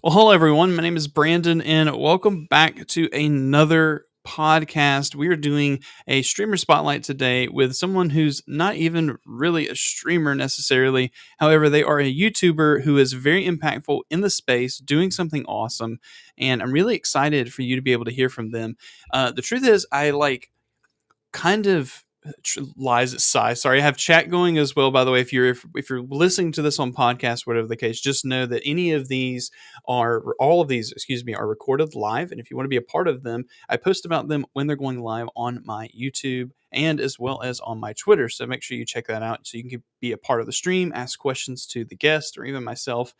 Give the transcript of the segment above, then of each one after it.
Well, hello everyone. My name is Brandon, and welcome back to another podcast. We are doing a streamer spotlight today with someone who's not even really a streamer necessarily. However, they are a YouTuber who is very impactful in the space, doing something awesome, and I'm really excited for you to be able to hear from them. The truth is, I like kind of lies at size. Sorry, I have chat going as well. By the way, if you're listening to this on podcast, whatever the case, just know that any of these are all of these, excuse me, are recorded live. And if you want to be a part of them, I post about them when they're going live on my YouTube and as well as on my Twitter. So make sure you check that out so you can be a part of the stream, ask questions to the guest or even myself,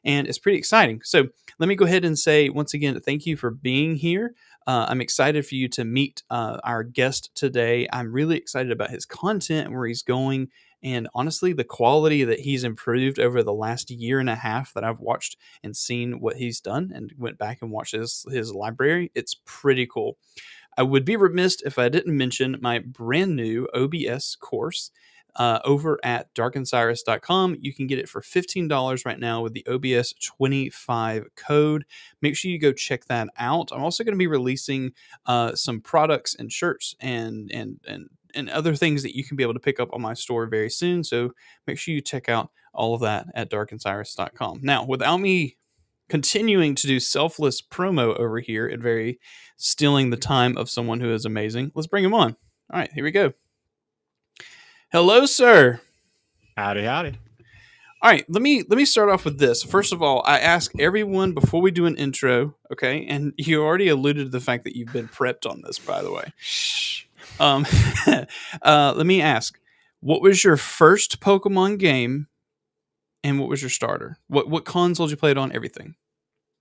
and it's pretty exciting. So let me go ahead and say once again, thank you for being here. I'm excited for you to meet our guest today. I'm really excited about his content and where he's going. And honestly, the quality that he's improved over the last year and a half that I've watched and seen what he's done and went back and watched his library, it's pretty cool. I would be remiss if I didn't mention my brand new OBS course over at darkandcyrus.com. You can get it for $15 right now with the OBS 25 code. Make sure you go check that out. I'm also going to be releasing some products and shirts and other things that you can be able to pick up on my store very soon. So make sure you check out all of that at darkandcyrus.com. Now, without me continuing to do selfless promo over here and very stealing the time of someone who is amazing, let's bring him on. All right, here we go. Hello, sir. Howdy, howdy. All right, let me start off with this. First of all, I ask everyone before we do an intro, okay? And you already alluded to the fact that you've been prepped on this, by the way. Shh. Let me ask, what was your first Pokemon game, and what was your starter? What consoles you played on? Everything.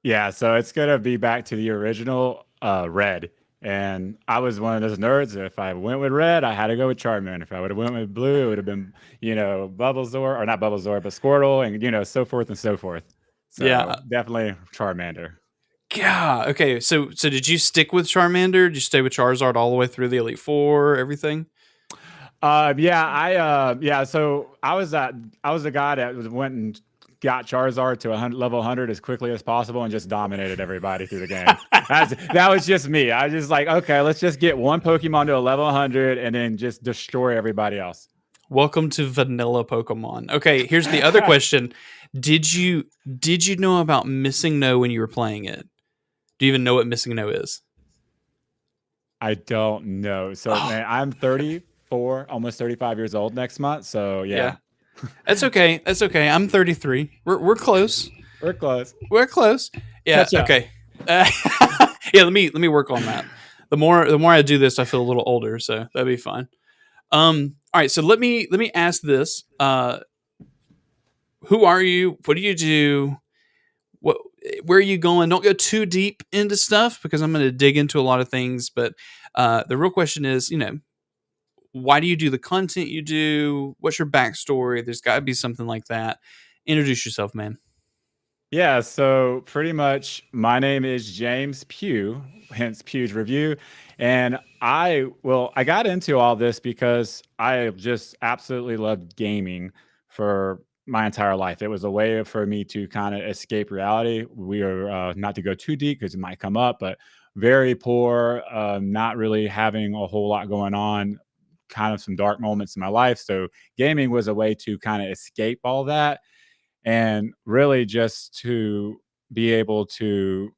Yeah, so it's gonna be back to the original Red. And I was one of those nerds. If I went with Red, I had to go with Charmander. If I would have went with Blue, it would have been, Bulbasaur, or not Bulbasaur, but Squirtle, and so forth and so forth. So Yeah. definitely Charmander. Yeah. Okay. So did you stick with Charmander? Did you stay with Charizard all the way through the Elite Four? Everything? So I was the guy that went and got Charizard to level 100 as quickly as possible and just dominated everybody through the game. That was just me. I was just like, okay, let's just get one Pokemon to a level 100 and then just destroy everybody else. Welcome to vanilla Pokemon. Okay, here's the other question. Did you know about Missing No when you were playing it? Do you even know what Missing No is? I don't know. So man, I'm 34, almost 35 years old next month. So yeah. That's okay. That's okay. I'm 33. We're close. We're close. We're close. Yeah. Okay. Yeah. Let me work on that. The more I do this, I feel a little older. So that'd be fine. All right. So let me ask this. Who are you? What do you do? Where are you going? Don't go too deep into stuff because I'm going to dig into a lot of things. But the real question is, why do you do the content you do? What's your backstory? There's got to be something like that. Introduce yourself, man. Yeah, so pretty much my name is James Pugh, hence Pugh's Review. And I got into all this because I just absolutely loved gaming for my entire life. It was a way for me to kind of escape reality. We are not to go too deep because it might come up, but very poor, not really having a whole lot going on, kind of some dark moments in my life. So gaming was a way to kind of escape all that and really just to be able to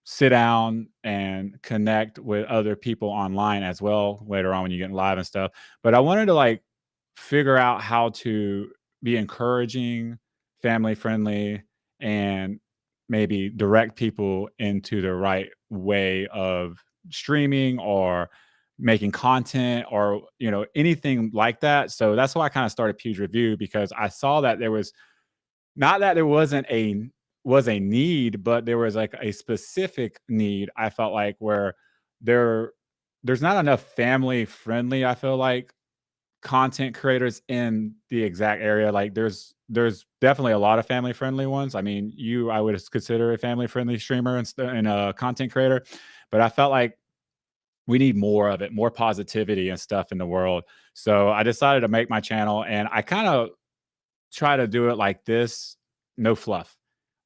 sit down and connect with other people online as well later on when you get live and stuff. But I wanted to like figure out how to be encouraging, family friendly, and maybe direct people into the right way of streaming or making content or anything like that. So that's why I kind of started Pugh's Review, because I saw that there was not that there wasn't a need, but there was like a specific need. I felt like where there's not enough family friendly, I feel like, content creators in the exact area. Like there's definitely a lot of family friendly ones. I mean, I would consider a family friendly streamer and a content creator, but I felt like we need more of it, more positivity and stuff in the world. So I decided to make my channel, and I kind of try to do it like this, no fluff.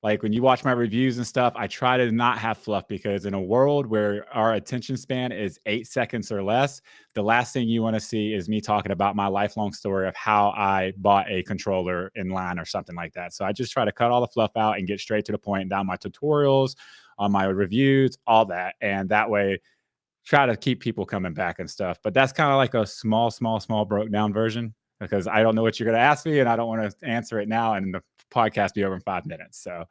Like when you watch my reviews and stuff, I try to not have fluff because in a world where our attention span is 8 seconds or less, the last thing you want to see is me talking about my lifelong story of how I bought a controller in line or something like that. So I just try to cut all the fluff out and get straight to the point down my tutorials, on my reviews, all that. And that way, try to keep people coming back and stuff. But that's kind of like a small broke down version because I don't know what you're going to ask me and I don't want to answer it now and the podcast be over in 5 minutes. So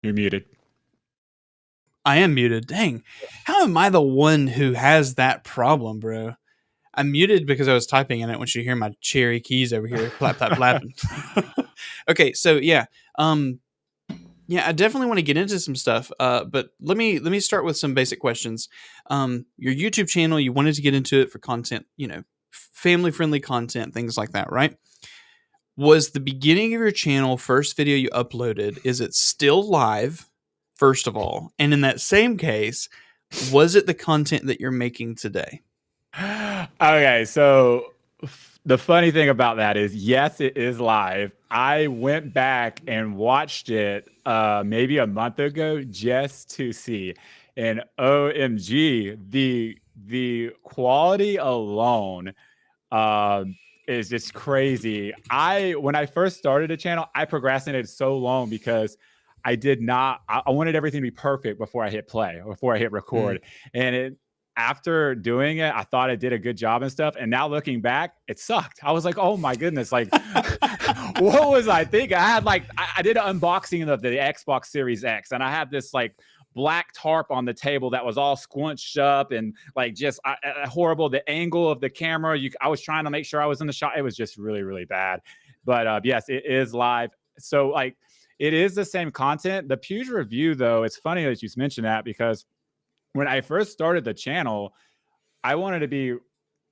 you're muted. I am muted. Dang. How am I the one who has that problem, bro? I'm muted because I was typing in it. Once you hear my cherry keys over here, flap, flap, flapping. Okay, so yeah. Yeah, I definitely want to get into some stuff. But let me start with some basic questions. Your YouTube channel, you wanted to get into it for content, family friendly content, things like that, right? Was the beginning of your channel first video you uploaded? Is it still live? First of all, and in that same case, was it the content that you're making today? Okay, so the funny thing about that is, yes, it is live. I went back and watched it maybe a month ago just to see, and OMG, the quality alone is just crazy. When I first started the channel, I procrastinated so long because I did not. I wanted everything to be perfect before I hit play, before I hit record, and after doing it, I thought I did a good job and stuff. And now looking back, it sucked. I was like, oh my goodness, like what was I thinking? I did an unboxing of the Xbox Series X, and I had this like black tarp on the table that was all squinched up and like just horrible. The angle of the camera, I was trying to make sure I was in the shot. It was just really, really bad. But yes, it is live. So like it is the same content. The Pew's review, though, it's funny that you mentioned that because when I first started the channel, I wanted to be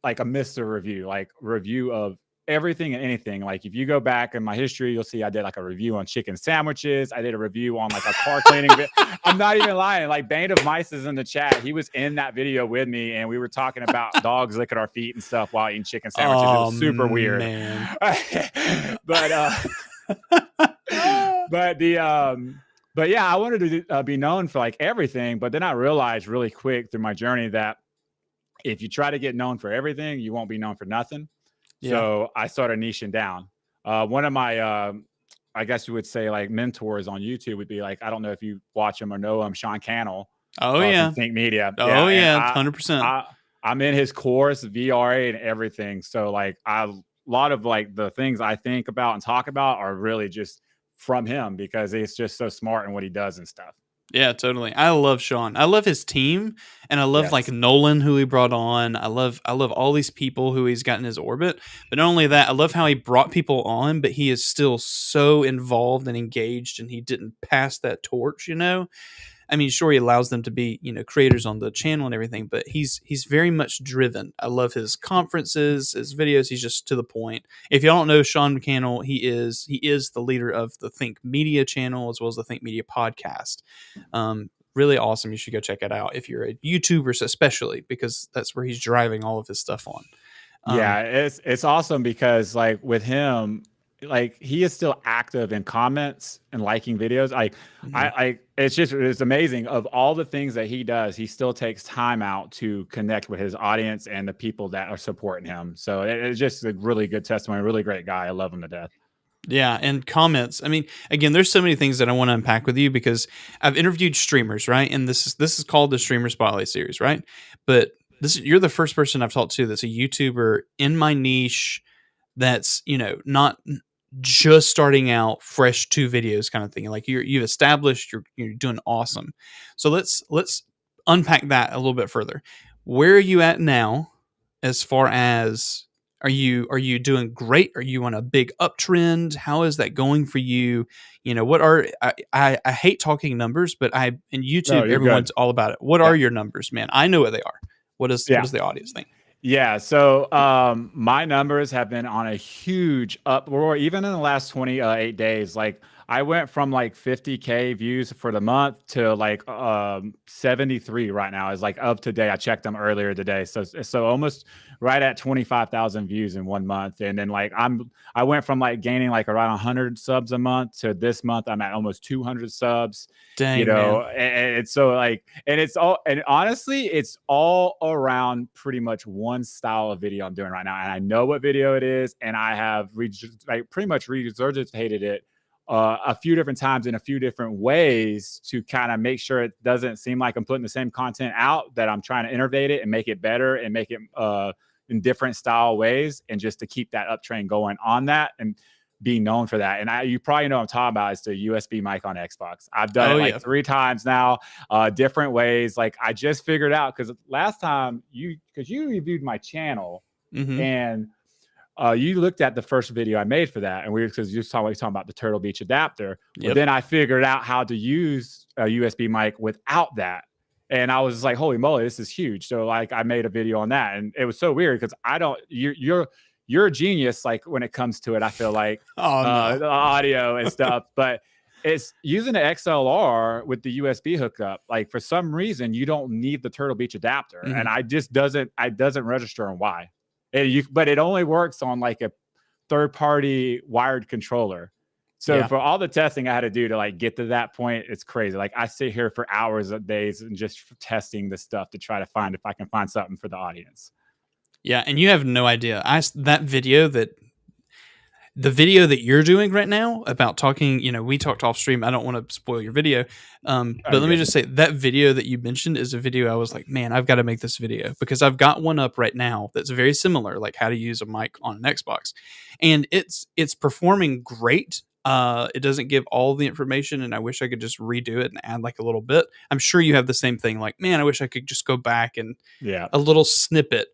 like a Mr. Review, like review of everything and anything. Like if you go back in my history, you'll see I did like a review on chicken sandwiches. I did a review on like a car cleaning. I'm not even lying. Like Bane of Mice is in the chat. He was in that video with me and we were talking about dogs licking our feet and stuff while eating chicken sandwiches. It was super weird. But yeah, I wanted to be known for like everything, but then I realized really quick through my journey that if you try to get known for everything, you won't be known for nothing. Yeah. So I started niching down. One of my, I guess you would say like mentors on YouTube would be like, I don't know if you watch him or know him, Sean Cannell. Oh yeah. Think Media. Oh yeah. 100%. I'm in his course, VRA and everything. So like a lot of like the things I think about and talk about are really just from him because he's just so smart in what he does and stuff. Yeah, totally. I love Sean. I love his team, and I love like Nolan, who he brought on. I love all these people who he's got in his orbit. But not only that, I love how he brought people on, but he is still so involved and engaged, and he didn't pass that torch. I mean, sure, he allows them to be, creators on the channel and everything, but he's very much driven. I love his conferences, his videos. He's just to the point. If y'all don't know Sean Cannell, he is the leader of the Think Media channel as well as the Think Media podcast. Really awesome. You should go check it out if you're a YouTuber, especially because that's where he's driving all of his stuff on. Yeah, it's awesome because like with him, like he is still active in comments and liking videos. It's amazing of all the things that he does. He still takes time out to connect with his audience and the people that are supporting him. So it's just a really good testimony. Really great guy. I love him to death. Yeah, and comments. I mean, again, there's so many things that I want to unpack with you because I've interviewed streamers, right? And this is called the Streamer Spotlight series, right? But you're the first person I've talked to that's a YouTuber in my niche that's, not just starting out, fresh 2 videos kind of thing. Like you've established, you're doing awesome. So let's unpack that a little bit further. Where are you at now as far as are you doing great? Are you on a big uptrend? How is that going for you? What are I hate talking numbers, but in YouTube, everyone's all about it. What are your numbers, man? I know what they are. What does the audience think? Yeah, so my numbers have been on a huge uproar, even in the last 28 days. Like I went from like 50K views for the month to like 73 right now. Is like of today. I checked them earlier today. So almost right at 25,000 views in 1 month. And then like I went from like gaining like around 100 subs a month to this month I'm at almost 200 subs. You Dang, know, man. and it's so like, and it's all, and honestly, it's all around pretty much one style of video I'm doing right now. And I know what video it is, and I have like pretty much regurgitated it a few different times in a few different ways to kind of make sure it doesn't seem like I'm putting the same content out, that I'm trying to innovate it and make it better and make it in different style ways, and just to keep that uptrend going on that and be known for that. And you probably know what I'm talking about, is the USB mic on Xbox. I've done it like 3 times now, different ways. Like I just figured out, because last time because you reviewed my channel, and you looked at the first video I made for that, and because you were talking about the Turtle Beach adapter. But then I figured out how to use a USB mic without that. And I was like, holy moly, this is huge. So like I made a video on that, and it was so weird because you're a genius, like when it comes to it, I feel like the audio and stuff, but it's using the XLR with the USB hookup. Like for some reason, you don't need the Turtle Beach adapter, and it doesn't register on why. But it only works on like a third-party wired controller. So for all the testing I had to do to like get to that point, it's crazy. Like I sit here for hours of days and just testing this stuff to try to find if I can find something for the audience. Yeah, and you have no idea. The video that you're doing right now about talking, we talked off stream. I don't want to spoil your video. But let me just say that video that you mentioned is a video I was like, man, I've got to make this video, because I've got one up right now that's very similar, like how to use a mic on an Xbox. And it's performing great. It doesn't give all the information, and I wish I could just redo it and add like a little bit. I'm sure you have the same thing. Like, man, I wish I could just go back and a little snippet.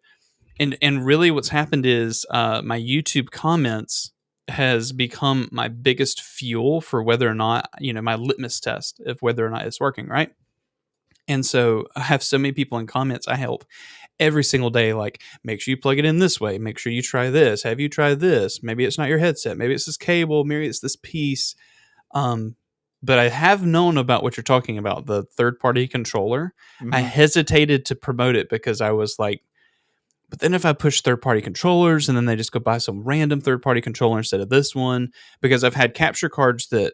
And really what's happened is my YouTube comments has become my biggest fuel for whether or not, my litmus test of whether or not it's working, right? And so I have so many people in comments I help every single day, like, make sure you plug it in this way, make sure you try this, have you tried this, maybe it's not your headset, maybe it's this cable, maybe it's this piece. But I have known about what you're talking about, the third-party controller. I hesitated to promote it because I was like, but then if I push third-party controllers and then they just go buy some random third-party controller instead of this one, because I've had capture cards that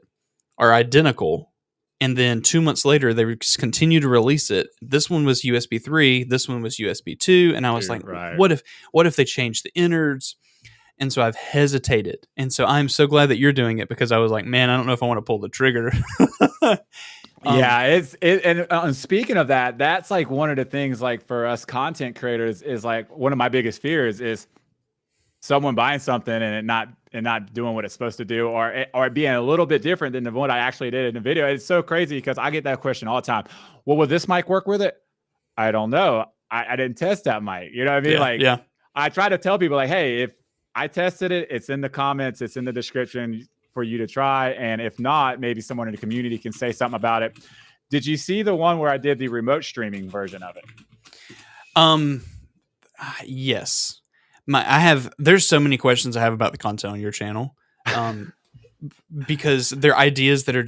are identical, and then 2 months later they just continue to release it. This one was USB 3, this one was USB 2, and I was what if they change the innards? And so I've hesitated. And so I'm so glad that you're doing it, because I was like, man, I don't know if I want to pull the trigger. And speaking of that, that's like one of the things, like for us content creators, is like one of my biggest fears is someone buying something and it not doing what it's supposed to do, or being a little bit different than the one I actually did in the video. It's so crazy because I get that question all the time. Well, will this mic work with it? I don't know. I didn't test that mic. You know what I mean? I try to tell people like, hey, if I tested it, it's in the comments, it's in the description for you to try. And if not, maybe someone in the community can say something about it. Did you see the one where I did the remote streaming version of it? Yes. There's so many questions I have about the content on your channel. Because they're ideas that are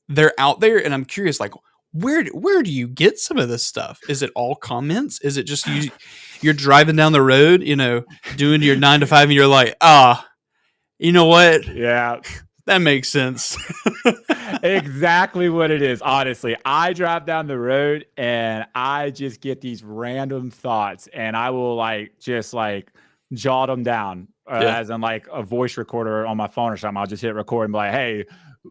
they're out there, and I'm curious, like, where do you get some of this stuff? Is it all comments? Is it just you're driving down the road, doing your 9 to 5, and you're like, you know what? Yeah. That makes sense. Exactly what it is. Honestly, I drive down the road and I just get these random thoughts, and I will just jot them down as in like a voice recorder on my phone or something. I'll just hit record and be like, hey,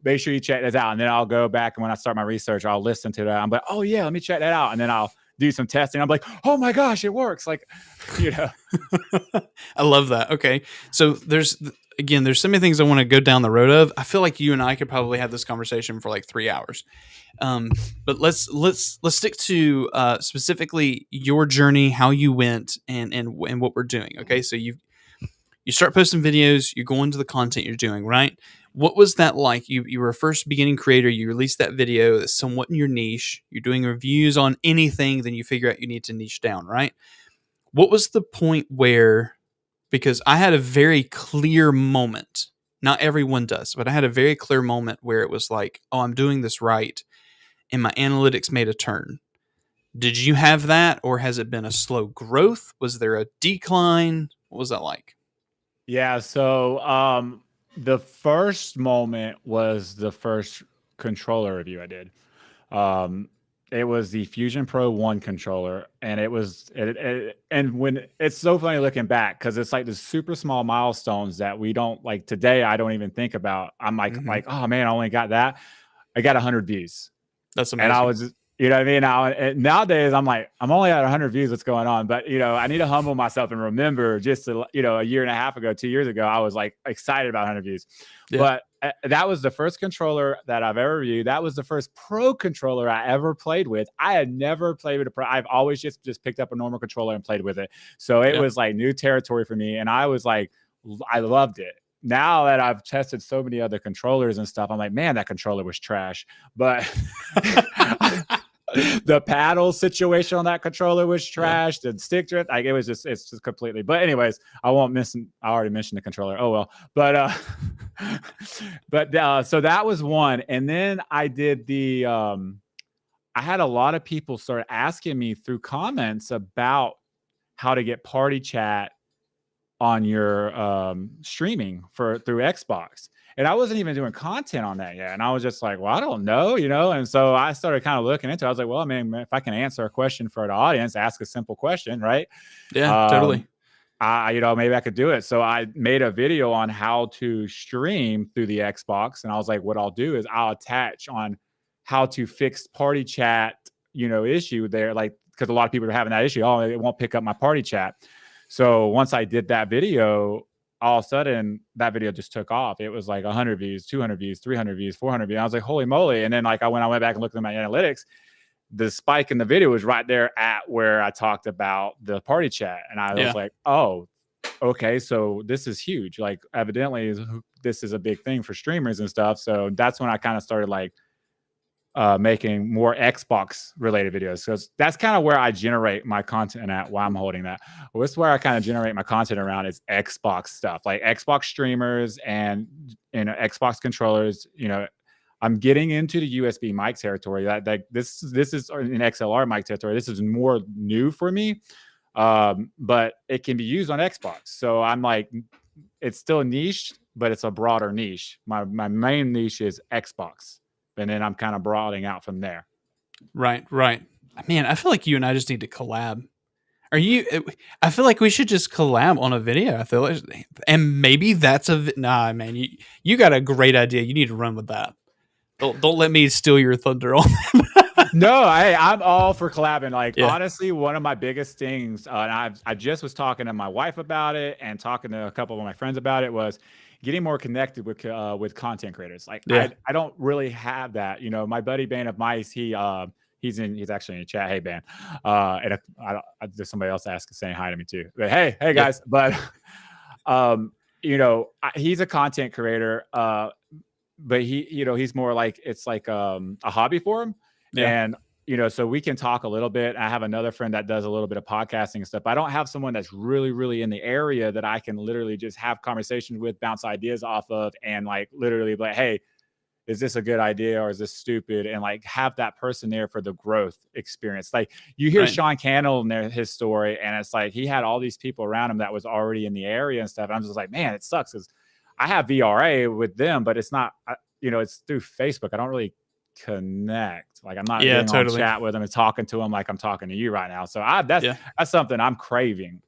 make sure you check this out. And then I'll go back, and when I start my research, I'll listen to that. I'm like, oh yeah, let me check that out. And then I'll do some testing. I'm like, oh my gosh, it works. Like, I love that. Okay. So there's so many things I want to go down the road of. I feel like you and I could probably have this conversation for like 3 hours. But let's stick to specifically your journey, how you went, and what we're doing. Okay. So you start posting videos, you go into the content you're doing, right? What was that like? You were a first beginning creator. You released that video that's somewhat in your niche. You're doing reviews on anything. Then you figure out you need to niche down, right? What was the point where, because I had a very clear moment, Not everyone does, but I had a very clear moment where it was like, oh, I'm doing this right, and my analytics made a turn. Did you have that, or has it been a slow growth? Was there a decline? What was that like? Yeah. So the first moment was the first controller review I did. Um, it was the Fusion Pro 1 controller, and and when it's so funny looking back because it's like the super small milestones that we don't like today. I don't even think about. I'm Hmm. like, oh man, I only got that. I got 100 views. That's And I amazing. was, you know what I mean? Now, nowadays, I'm like, I'm only at 100 views. What's going on? But, I need to humble myself and remember just, a year and a half ago, 2 years ago, I was like excited about 100 views. Yeah. But that was the first controller that I've ever reviewed. That was the first pro controller I ever played with. I had never played with a pro. I've always just picked up a normal controller and played with it. So it Yeah. was like new territory for me. And I was like, I loved it. Now that I've tested so many other controllers and stuff, I'm like, man, that controller was trash. But the paddle situation on that controller was Yeah. trash. The stick drift, like it's just completely. But anyways, I won't miss. I already mentioned the controller. Oh well. But so that was one, and then I did the. I had a lot of people start asking me through comments about how to get party chat on your streaming through Xbox. And I wasn't even doing content on that yet. And I was just like, well, I don't know, And so I started kind of looking into it. I was like, well, I mean, if I can answer a question for the audience, ask a simple question, right? Yeah. Um, Totally. maybe I could do it. So I made a video on how to stream through the Xbox. And I was like, what I'll do is I'll attach on how to fix party chat, issue there. Like, because a lot of people are having that issue. Oh, it won't pick up my party chat. So once I did that video, all of a sudden that video just took off. It was like 100 views, 200 views, 300 views, 400 views. I was like, holy moly. And then like I went back and looked at my analytics, the spike in the video was right there at where I talked about the party chat. And I was Yeah. like, oh, okay. So this is huge. Like evidently this is a big thing for streamers and stuff. So that's when I kind of started like making more Xbox related videos. So that's kind of where I generate my content at while I'm holding that. Well, this is where I kind of generate my content around is Xbox stuff, like Xbox streamers and Xbox controllers. I'm getting into the USB mic territory. That this is an XLR mic territory. This is more new for me, but it can be used on Xbox. So I'm like, it's still niche, but it's a broader niche. My main niche is Xbox, and then I'm kind of broadening out from there. Right. Right. Man, I feel like you and I just need to collab. Are you? I feel like we should just collab on a video. I feel like, and maybe that's nah, man. You got a great idea. You need to run with that. Don't let me steal your thunder on that. No, I'm all for collabing. Like Yeah. honestly, one of my biggest things, and I just was talking to my wife about it and talking to a couple of my friends about it, was getting more connected with content creators. Like Yeah. I don't really have that. My buddy Bane of Mice, he's actually in the chat. Hey Ben, and there's somebody else saying hi to me too. But hey guys, yeah. But he's a content creator. But he's more like it's like a hobby for him. Yeah. And so we can talk a little bit. I have another friend that does a little bit of podcasting and stuff. But I don't have someone that's really, really in the area that I can literally just have conversations with, bounce ideas off of, and like literally be like, hey, is this a good idea or is this stupid? And like have that person there for the growth experience. Like you hear Sean Cannell in his story, and it's like he had all these people around him that was already in the area and stuff. And I'm just like, man, it sucks because I have VRA with them, but it's not, it's through Facebook. I don't really connect. Like I'm not getting on chat with them and talking to them like I'm talking to you right now. So that's something I'm craving.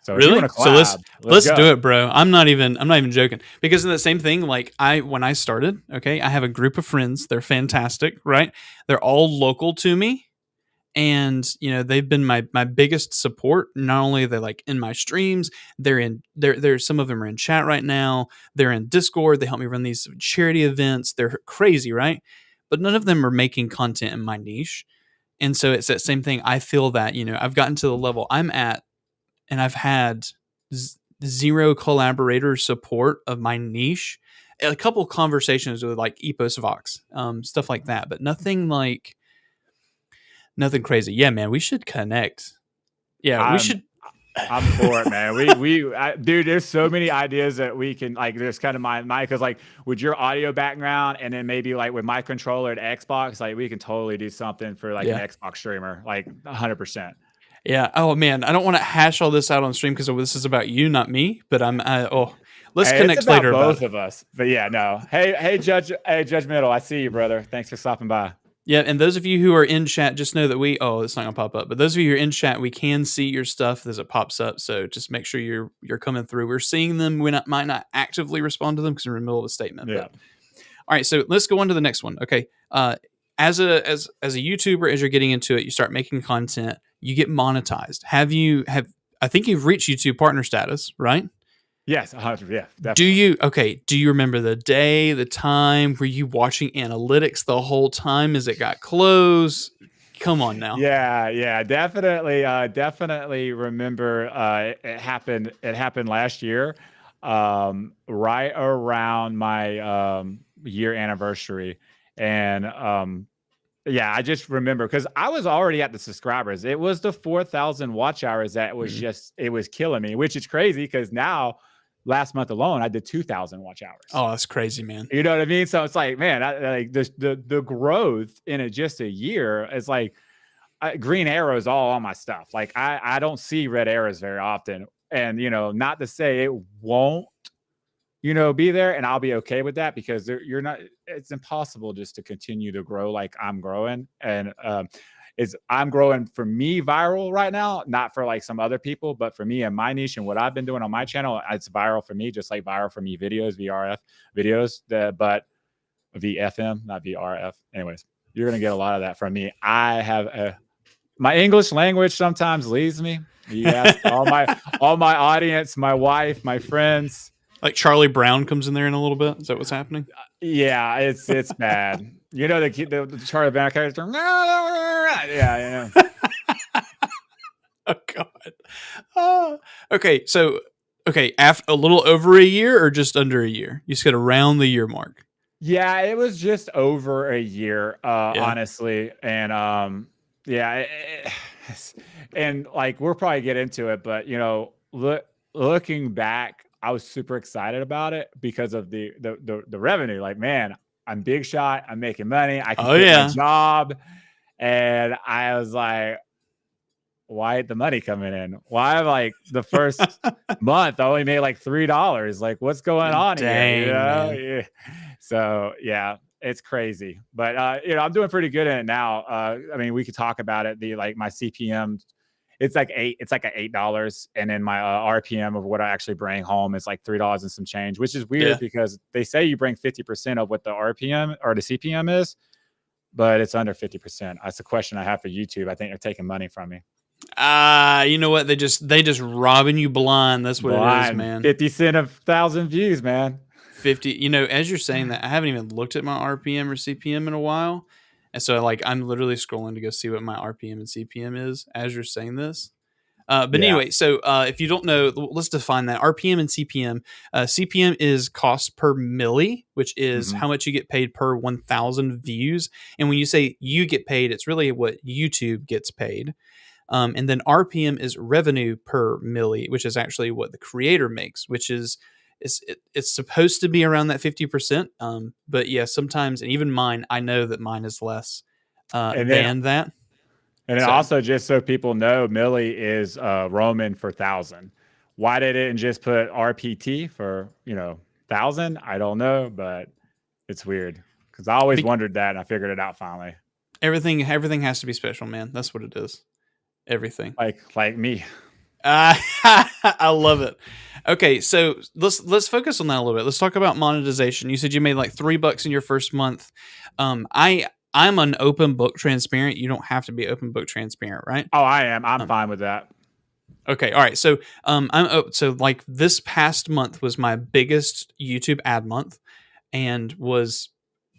So really, collab, so let's do it, bro. I'm not even joking, because in the same thing, like when I started, okay, I have a group of friends. They're fantastic, right? They're all local to me. And they've been my biggest support. Not only are they like in my streams, they're some of them are in chat right now. They're in Discord. They help me run these charity events. They're crazy, right? But none of them are making content in my niche. And so it's that same thing. I feel that I've gotten to the level I'm at, and I've had zero collaborator support of my niche. A couple conversations with like Epos Vox, stuff like that, but nothing crazy. Yeah, man, we should connect. Yeah, we should. I'm for it, man. Dude, there's so many ideas that we can like. There's kind of my because like with your audio background, and then maybe like with my controller at Xbox, like we can totally do something for like an Yeah. Xbox streamer, like 100%. Yeah. Oh man, I don't want to hash all this out on stream because this is about you, not me. But let's Hey, it's connect about later about both it. of us. But yeah, no. Hey, Judge Middle, I see you, brother. Thanks for stopping by. Yeah, and those of you who are in chat, just know that it's not gonna pop up. But those of you who are in chat, we can see your stuff as it pops up. So just make sure you're coming through. We're seeing them. Might not actively respond to them because we're in the middle of a statement. Yeah. But all right, so let's go on to the next one. Okay, as a YouTuber, as you're getting into it, you start making content, you get monetized. I think you've reached YouTube partner status, right? Yes, 100. Yeah, definitely. Do you remember the day, the time? Were you watching analytics the whole time as it got close? Come on now. Yeah, definitely remember it happened last year, right around my year anniversary. And yeah, I just remember because I was already at the subscribers. It was the 4,000 watch hours that was it was killing me, which is crazy because now last month alone, I did 2,000 watch hours. Oh, that's crazy, man. You know what I mean? So it's like, man, like the growth in just a year is like green arrows all on my stuff. Like I don't see red arrows very often. And, not to say it won't, be there, and I'll be okay with that because it's impossible just to continue to grow like I'm growing. And I'm growing for me viral right now, not for like some other people, but for me and my niche and what I've been doing on my channel, it's viral for me, just like viral for me videos, VRF videos, but VFM, not VRF. Anyways, you're going to get a lot of that from me. I have my English language sometimes leaves me. You ask all my audience, my wife, my friends. Like Charlie Brown comes in there in a little bit. Is that what's happening? Yeah, it's bad. The Charlie Brown character. Yeah. Oh God. Okay, so after a little over a year or just under a year? You just got around the year mark. Yeah, it was just over a year, honestly, and yeah, and like we'll probably get into it, but looking back, I was super excited about it because of the revenue. Like, man, I'm big shot. I'm making money. I can quit my job. And I was like, why ain't the money coming in? Why like the first month I only made like $3? Like, what's going on here? Yeah. So yeah, it's crazy. But I'm doing pretty good in it now. I mean, we could talk about it. My CPM, it's like $8, and then my RPM of what I actually bring home is like $3 and some change, which is weird because they say you bring 50% of what the RPM or the CPM is, but it's under 50%. That's a question I have for YouTube. I think they're taking money from me. You know what? They just robbing you blind. That's what it is, man. 50 cents of 1,000 views, man. 50. As you're saying that, I haven't even looked at my RPM or CPM in a while. And so I'm literally scrolling to go see what my RPM and CPM is as you're saying this. Anyway, so if you don't know, let's define that. RPM and CPM. CPM is cost per milli, which is how much you get paid per 1,000 views. And when you say you get paid, it's really what YouTube gets paid. And then RPM is revenue per milli, which is actually what the creator makes, which is it's supposed to be around that 50%. But yeah, sometimes, and even mine, I know that mine is less than that. And then also, just so people know, milli is Roman for 1,000. Why they didn't just put RPT for 1,000? I don't know, but it's weird because I always wondered that, and I figured it out finally. Everything has to be special, man. That's what it is. Everything. Like me. I love it. Okay, so let's focus on that a little bit. Let's talk about monetization. You said you made like $3 in your first month. I'm an open book transparent. You don't have to be open book transparent, right? Oh, I am. I'm fine with that. Okay, all right. So like this past month was my biggest YouTube ad month, and was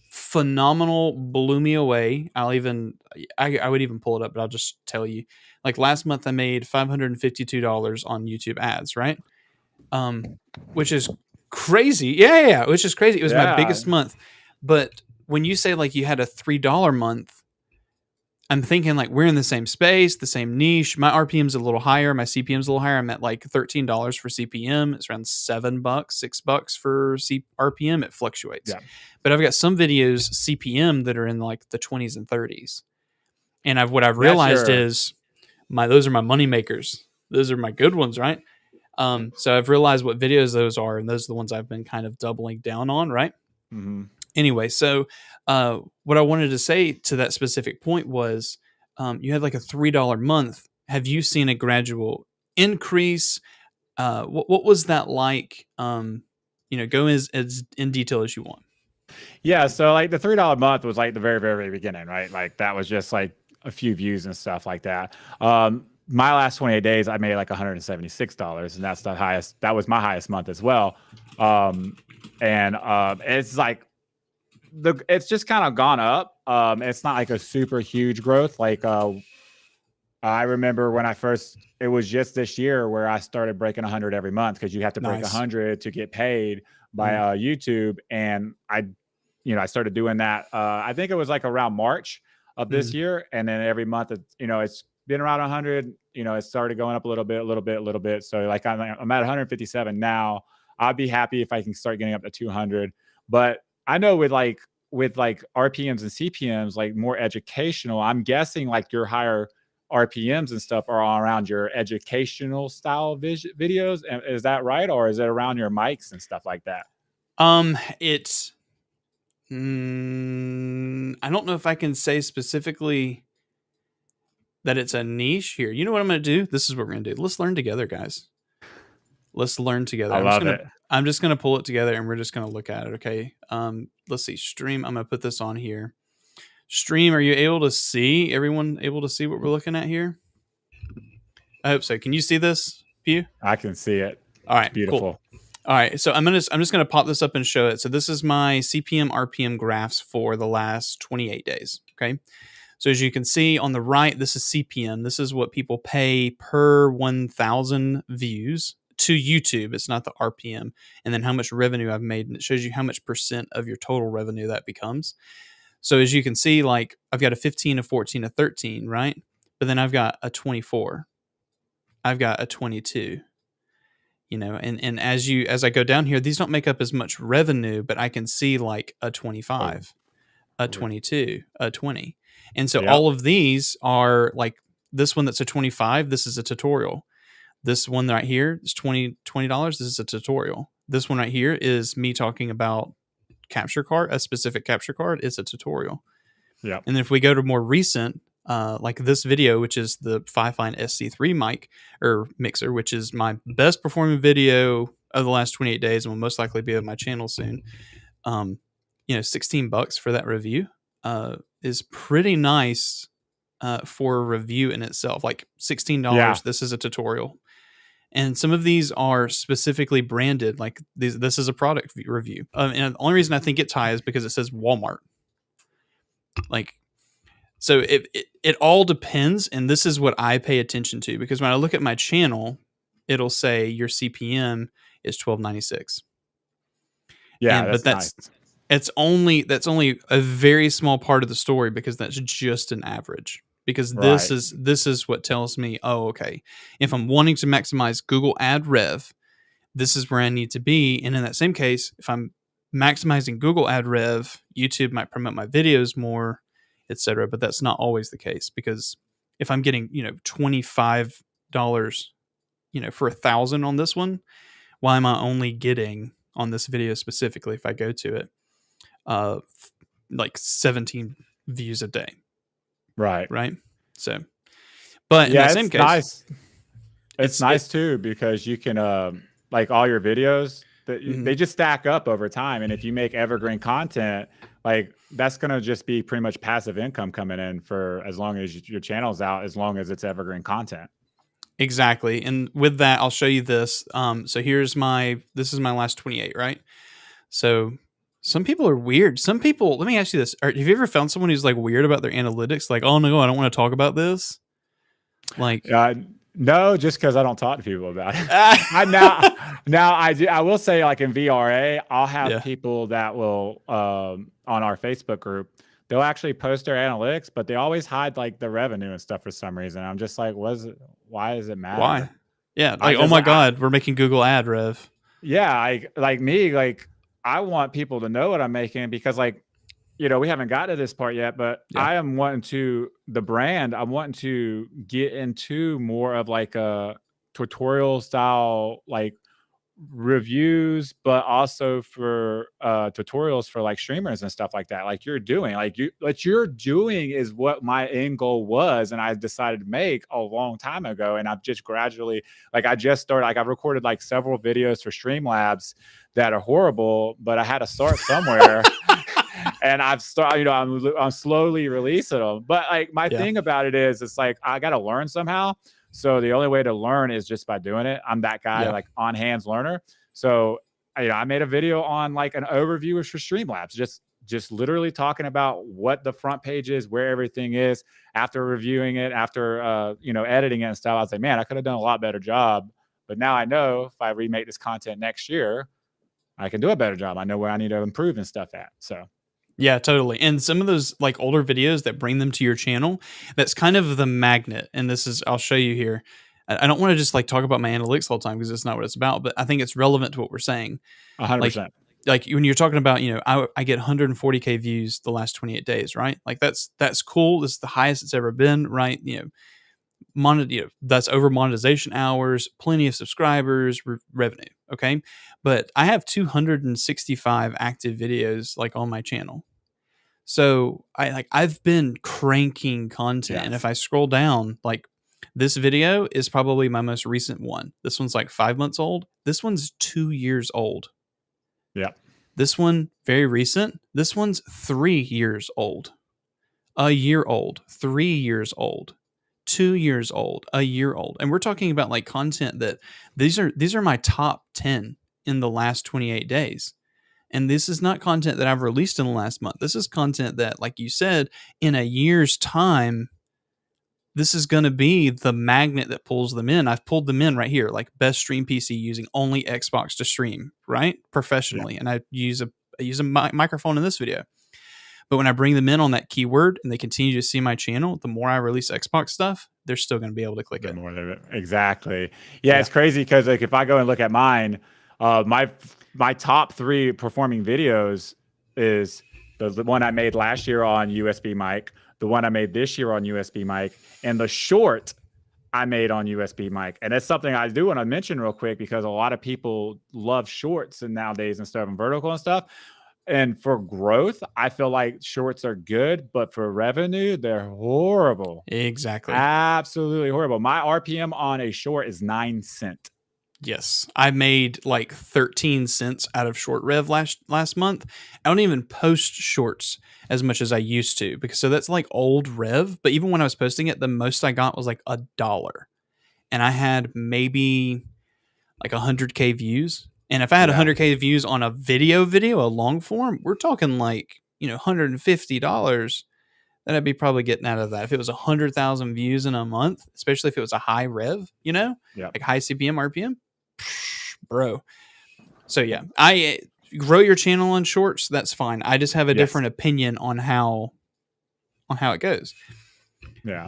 phenomenal. Blew me away. I would even pull it up, but I'll just tell you. Like last month, I made $552 on YouTube ads, right? Which is crazy. Yeah, which is crazy. It was my biggest month. But when you say like you had a $3 month, I'm thinking like we're in the same space, the same niche. My RPM's a little higher, my CPM's a little higher. I'm at like $13 for CPM. It's around $7, $6 for RPM. It fluctuates. Yeah. But I've got some videos CPM that are in like the 20s and 30s. And what I've That's realized your is those are my money makers. Those are my good ones, right? So I've realized what videos those are, and those are the ones I've been kind of doubling down on, right? mhm. Anyway, so what I wanted to say to that specific point was you had like a $3 month. Have you seen a gradual increase? What was that like? Go as in detail as you want. Yeah, so like the $3 month was like the very, very, very beginning, right? Like that was just like a few views and stuff like that. My last 28 days, I made like $176, and that's the highest. That was my highest month as well. It's like it's just kind of gone up. It's not like a super huge growth. Like I remember when it was just this year where I started breaking 100 every month, because you have to break Nice. 100 to get paid by YouTube. And I started doing that. I think it was like around March of this year. And then every month, it's been around 100, it started going up a little bit. So like I'm at 157 now. I'd be happy if I can start getting up to 200. But I know with RPMs and CPMs, like more educational, I'm guessing like your higher RPMs and stuff are all around your educational style videos. Is that right? Or is it around your mics and stuff like that? It's I don't know if I can say specifically that it's a niche here. You know what I'm going to do? This is what we're going to do. Let's learn together, guys. Let's learn together. I love it. I'm just going to pull it together and we're just going to look at it. Okay. Let's see. Stream. I'm going to put this on here. Stream. Are you able to see? Everyone able to see what we're looking at here? I hope so. Can you see this, Pew? I can see it. All right. It's beautiful. Cool. All right. So I'm just gonna pop this up and show it. So this is my CPM RPM graphs for the last 28 days. Okay. So as you can see on the right, this is CPM. This is what people pay per 1,000 views to YouTube. It's not the RPM. And then how much revenue I've made, and it shows you how much % of your total revenue that becomes. So as you can see, like I've got a 15, a 14, a 13, right? But then I've got a 24. I've got a 22. And as I go down here, these don't make up as much revenue, but I can see like a 25, a 22, a 20. And so all of these are like this one that's a 25. This is a tutorial. This one right here is $20. This is a tutorial. This one right here is me talking about capture card, a specific capture card. It's a tutorial. Yeah. And then if we go to more recent, like this video, which is the Fifine SC3 mic or mixer, which is my best performing video of the last 28 days and will most likely be on my channel soon. $16 for that review is pretty nice for a review in itself. Like $16. Yeah. This is a tutorial. And some of these are specifically branded. Like this is a product review. And the only reason I think it's high is because it says Walmart. So it all depends, and this is what I pay attention to, because when I look at my channel, it'll say your CPM is $12.96. Yeah, but that's only a very small part of the story, because that's just an average. Because this is what tells me, oh, okay, if I'm wanting to maximize Google Ad Rev, this is where I need to be. And in that same case, if I'm maximizing Google Ad Rev, YouTube might promote my videos more, etc. But that's not always the case, because if I'm getting, $25, for 1,000 on this one, why am I only getting on this video specifically, if I go to it, like 17 views a day? Right. So, but in that same case, nice. It's nice too, because you can, like all your videos, they just stack up over time. And if you make evergreen content, like that's going to just be pretty much passive income coming in for as long as your channel's out, as long as it's evergreen content. Exactly. And with that, I'll show you this. So this is my last 28, right? So some people are weird. Some people, let me ask you this. Have you ever found someone who's like weird about their analytics? Like, oh no, I don't want to talk about this. Like, no, just because I don't talk to people about it. Now I will say, like in VRA, I'll have people that will on our Facebook group, they'll actually post their analytics, but they always hide like the revenue and stuff for some reason. I'm just like, why does it Why? matter? Yeah, I like, oh just my I, God, we're making Google ad rev. yeah, like me, like I want people to know what I'm making because like, we haven't got to this part yet, but Yeah. I am wanting to the brand, I'm wanting to get into more of like a tutorial style, like reviews, but also for tutorials for like streamers and stuff like that. Like you're doing, like what you're doing is what my end goal was, and I decided to make a long time ago. And I've just gradually, like, I just started, like, I've recorded like several videos for Streamlabs that are horrible, but I had to start somewhere. And I've started, I'm slowly releasing them. But like my Yeah. thing about it is, it's like I got to learn somehow. So the only way to learn is just by doing it. I'm that guy, Yeah. like on hands learner. So I made a video on like an overview for Streamlabs, just literally talking about what the front page is, where everything is. After reviewing it, after editing it and stuff, I was like, man, I could have done a lot better job. But now I know if I remake this content next year, I can do a better job. I know where I need to improve and stuff at. So Yeah, totally. And some of those like older videos that bring them to your channel, that's kind of the magnet. And this is, I'll show you here. I don't want to just like talk about my analytics all the time because it's not what it's about, but I think it's relevant to what we're saying. 100%. Like when you're talking about, I get 140K views the last 28 days, right? Like that's cool. This is the highest it's ever been, right? That's over monetization hours, plenty of subscribers, revenue. Okay. But I have 265 active videos like on my channel. So I've been cranking content. Yes. And if I scroll down, like this video is probably my most recent one. This one's like 5 months old. This one's 2 years old. Yeah. This one, very recent. This one's 3 years old. A year old, 3 years old, 2 years old, a year old. And we're talking about like content that these are my top 10 in the last 28 days. And this is not content that I've released in the last month. This is content that, like you said, in a year's time, this is going to be the magnet that pulls them in. I've pulled them in right here, like best stream PC using only Xbox to stream, right? Professionally. Yeah. And I use a microphone in this video. But when I bring them in on that keyword and they continue to see my channel, the more I release Xbox stuff, they're still going to be able to click it. Exactly. Yeah, it's crazy because like if I go and look at mine, my top 3 performing videos is the one I made last year on USB mic, the one I made this year on USB mic, and the short I made on USB mic. And that's something I do want to mention real quick because a lot of people love shorts and nowadays and stuff and vertical and stuff. And for growth, I feel like shorts are good, but for revenue, they're horrible. Exactly. Absolutely horrible. My RPM on a short is 9 cents. Yes. I made like 13 cents out of short rev last month. I don't even post shorts as much as I used to because so that's like old rev. But even when I was posting it, the most I got was like $1. And I had maybe like 100K views. And if I had 100K views on a video, a long form, we're talking like, $150 that I'd be probably getting out of that. If it was 100,000 views in a month, especially if it was a high rev, like high CPM, RPM, bro. So yeah, I grow your channel on shorts. That's fine. I just have a different opinion on how it goes. Yeah.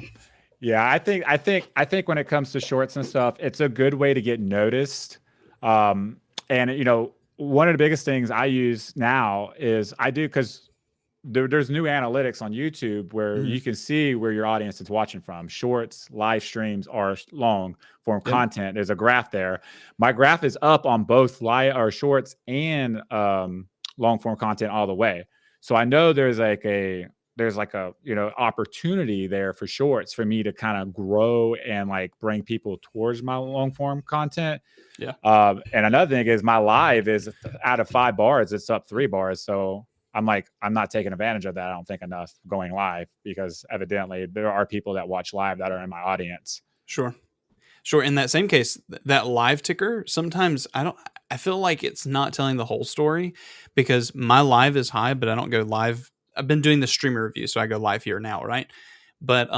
Yeah. I think when it comes to shorts and stuff, it's a good way to get noticed. And one of the biggest things I use now is because there's new analytics on YouTube where you can see where your audience is watching from. Shorts, live streams, or long form content. There's a graph there. My graph is up on both shorts and long form content all the way. So I know there's like a opportunity there for shorts for me to kind of grow and like bring people towards my long form content. Yeah. And another thing is my live is out of 5 bars, it's up 3 bars. So I'm not taking advantage of that. I don't think enough going live because evidently there are people that watch live that are in my audience. Sure. In that same case, that live ticker, sometimes I feel like it's not telling the whole story because my live is high, but I don't go live. I've been doing the streamer review, so I go live here now, right? But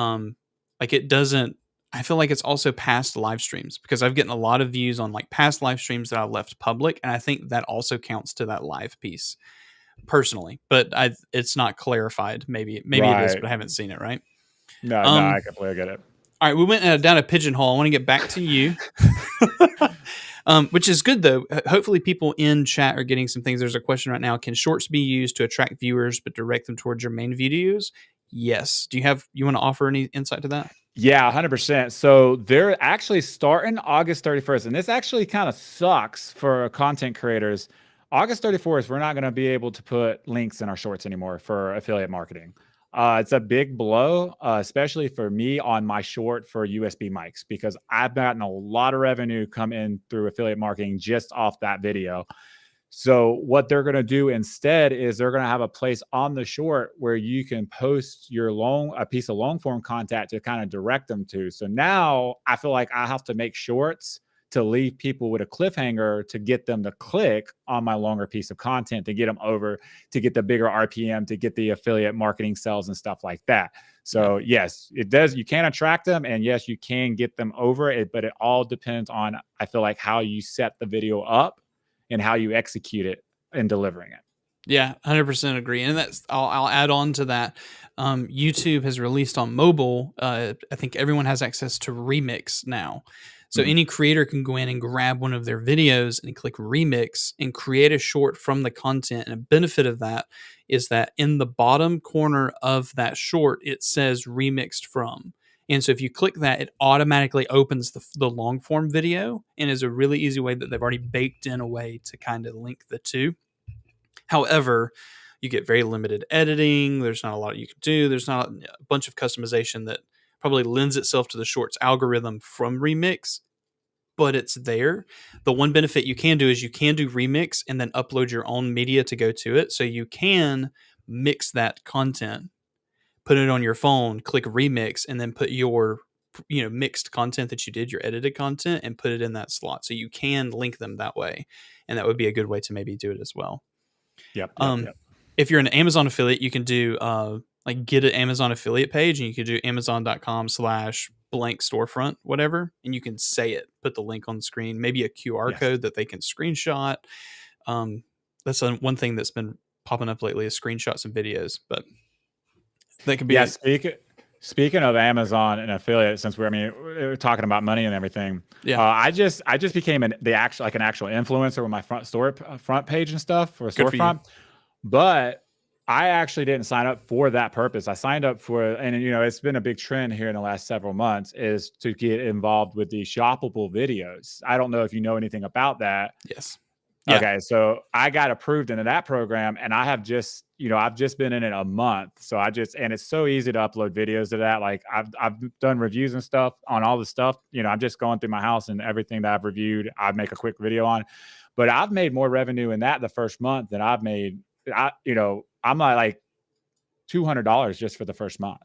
like it doesn't. I feel like it's also past live streams because I've gotten a lot of views on like past live streams that I left public, and I think that also counts to that live piece. personally, but it's not clarified. Maybe it is, Right. but I haven't seen it. Right. No, Um. I completely get it. All right, we went down a pigeonhole. I want to get back to you, which is good though. Hopefully, people in chat are getting some things. There's a question right now: can shorts be used to attract viewers but direct them towards your main videos? Yes. You want to offer any insight to that? Yeah, 100%. So they're actually starting August 31st, and this actually kind of sucks for content creators. August 31st, we're not going to be able to put links in our shorts anymore for affiliate marketing. It's a big blow, especially for me on my short for USB mics, because I've gotten a lot of revenue come in through affiliate marketing just off that video. So what they're going to do instead is they're going to have a place on the short where you can post a piece of long form content to kind of direct them to. So now I feel like I have to make shorts to leave people with a cliffhanger to get them to click on my longer piece of content, to get them over, to get the bigger RPM, to get the affiliate marketing sales and stuff like that. So yes, it does. You can attract them, and yes, you can get them over it, but it all depends on, I feel like, how you set the video up and how you execute it in delivering it. Yeah, 100% agree. And I'll add on to that. YouTube has released on mobile. I think everyone has access to Remix now. So any creator can go in and grab one of their videos and click Remix and create a short from the content. And a benefit of that is that in the bottom corner of that short, it says remixed from. And so if you click that, it automatically opens the long form video, and is a really easy way that they've already baked in a way to kind of link the two. However, you get very limited editing. There's not a lot you can do. There's not a bunch of customization that probably lends itself to the shorts algorithm from Remix, but it's there. The one benefit you can do is you can do Remix and then upload your own media to go to it. So you can mix that content, put it on your phone, click Remix, and then put your mixed content that you did, your edited content, and put it in that slot. So you can link them that way. And that would be a good way to maybe do it as well. Yep. If you're an Amazon affiliate, you can do like get an Amazon affiliate page, and you can do amazon.com/blank storefront, whatever, and you can say it, put the link on the screen, maybe a QR code that they can screenshot. That's one thing that's been popping up lately, is screenshots and videos, but that could be. Speaking of Amazon and affiliate, since we're talking about money and everything, I just became an actual influencer with my front page and stuff for a storefront. But I actually didn't sign up for that purpose. I signed up for, and it's been a big trend here in the last several months, is to get involved with the shoppable videos. I don't know if you know anything about that. Yes. Yeah. Okay, so I got approved into that program, and I have just, I've just been in it a month. So and it's so easy to upload videos to that. Like I've done reviews and stuff on all the stuff. I'm just going through my house, and everything that I've reviewed, I make a quick video on. But I've made more revenue in that the first month than I've made. I'm like $200 just for the first month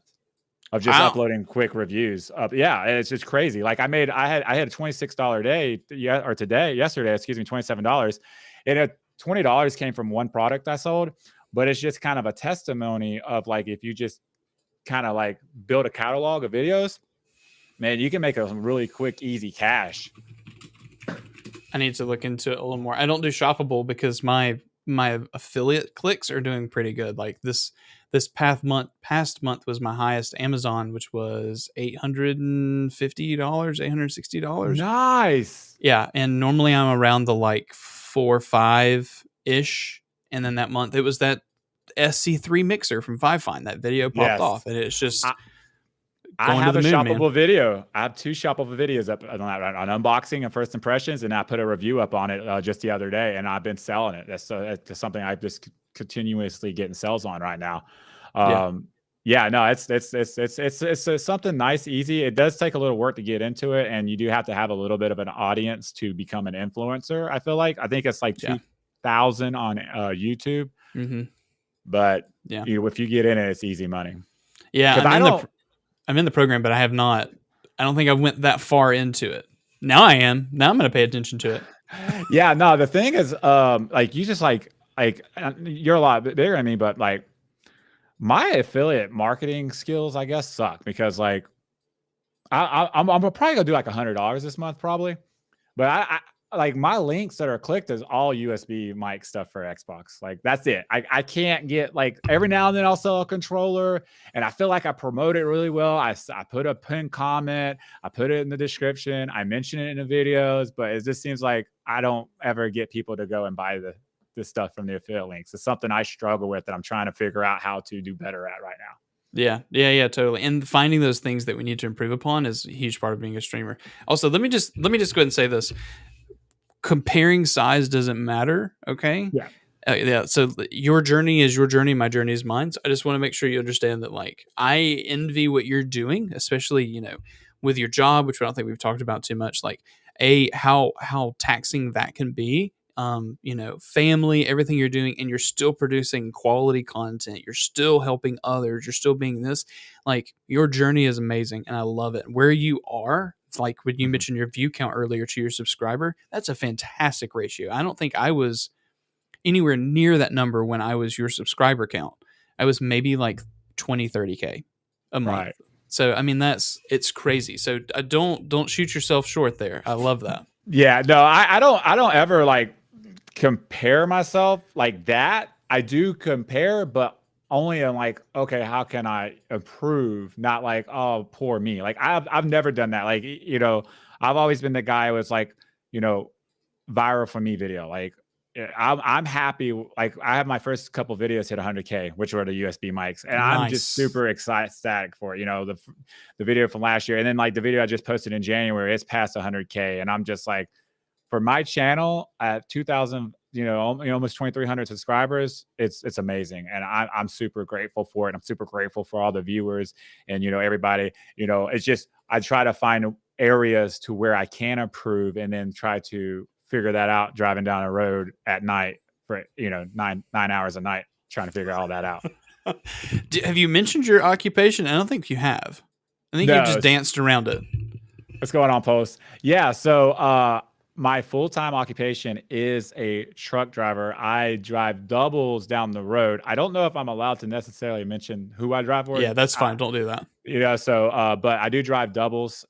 of just uploading quick reviews up. Yeah, it's just crazy. Like I had a $26 day yesterday, $27. And $20 came from one product I sold, but it's just kind of a testimony of, like, if you just kind of like build a catalog of videos, man, you can make a really quick, easy cash. I need to look into it a little more. I don't do shoppable because my affiliate clicks are doing pretty good. Like this past month was my highest Amazon, which was $850, $860. Nice. Yeah. And normally I'm around the like 4 or 5-ish. And then that month it was that SC3 mixer from ViveFind. That video popped off, and it's just I have a shoppable video. I have 2 shoppable videos up on unboxing and first impressions, and I put a review up on it just the other day, and I've been selling it. That's something I just continuously getting sales on right now. It's something nice, easy. It does take a little work to get into it, and you do have to have a little bit of an audience to become an influencer. I think it's like 2,000 on YouTube. Mm-hmm. But if you get in it, it's easy money. Yeah, I'm in the program, but I don't think I went that far into it. Now I am. Now I'm going to pay attention to it. Yeah, no, the thing is, you just like you're a lot bigger than me, but like my affiliate marketing skills, I guess, suck, because like I'm probably gonna do like $100 this month, probably. But like my links that are clicked is all USB mic stuff for Xbox. Like that's it. I can't get like every now and then I'll sell a controller and I feel like I promote it really well. I put a pinned comment, I put it in the description, I mention it in the videos, but it just seems like I don't ever get people to go and buy this stuff from the affiliate links. It's something I struggle with that I'm trying to figure out how to do better at right now. Yeah, totally. And finding those things that we need to improve upon is a huge part of being a streamer. Also, let me just go ahead and say this. Comparing size doesn't matter, okay? Yeah. Yeah, so your journey is your journey, my journey is mine. So I just want to make sure you understand that, like, I envy what you're doing, especially, with your job, which I don't think we've talked about too much. Like, how taxing that can be. Family, everything you're doing, and you're still producing quality content. You're still helping others. You're still being this. Like, your journey is amazing, and I love it. Where you are, like when you mentioned your view count earlier to your subscriber, that's a fantastic ratio. I don't think I was anywhere near that number when I was your subscriber count. I was maybe like 20, 30K a month. Right. So, I mean, it's crazy. So don't shoot yourself short there. I love that. Yeah, no, I don't ever like compare myself like that. I do compare, but only in like, okay, how can I improve? Not like, oh, poor me. Like I've never done that. Like, I've always been the guy who was like, viral for me video. Like I'm happy. Like I have my first couple videos hit 100K, which were the USB mics, and I'm just super ecstatic for it. The video from last year, and then like the video I just posted in January, it's past 100K, and I'm just like, for my channel at 2,000, almost 2,300 subscribers, it's amazing, and I'm super grateful for it. I'm super grateful for all the viewers and everybody. It's just I try to find areas to where I can improve, and then try to figure that out driving down a road at night for 9 hours a night trying to figure all that out. Have you mentioned your occupation? I don't think you have. I think you've just danced around it. What's going on, Post? Yeah, so my full-time occupation is a truck driver. I drive doubles down the road. I don't know if I'm allowed to necessarily mention who I drive for. Yeah, that's fine. Don't do that. But I do drive doubles,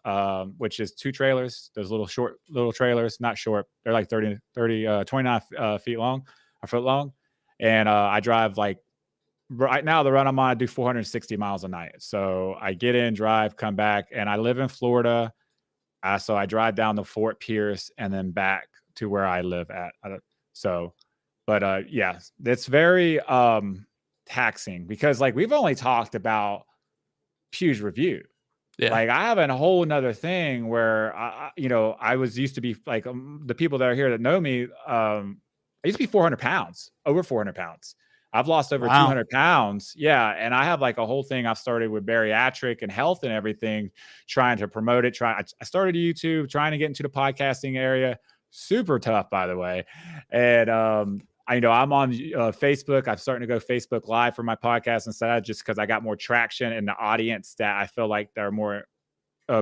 which is 2 trailers. Those little trailers, not short. They're like 29 feet long, a foot long. And I drive like, right now, the run I'm on, I do 460 miles a night. So I get in, drive, come back, and I live in Florida. So I drive down to Fort Pierce and then back to where I live at. Yeah, it's very taxing because like we've only talked about Pew's Review. Yeah. Like I have a whole nother thing where I was used to be like the people that are here that know me. I used to be 400 pounds, over 400 pounds. I've lost over 200 pounds. Yeah. And I have like a whole thing I've started with bariatric and health and everything, trying to promote it. I started YouTube, trying to get into the podcasting area. Super tough, by the way. And I'm on Facebook. I'm starting to go Facebook Live for my podcast instead, just because I got more traction in the audience that I feel like they're more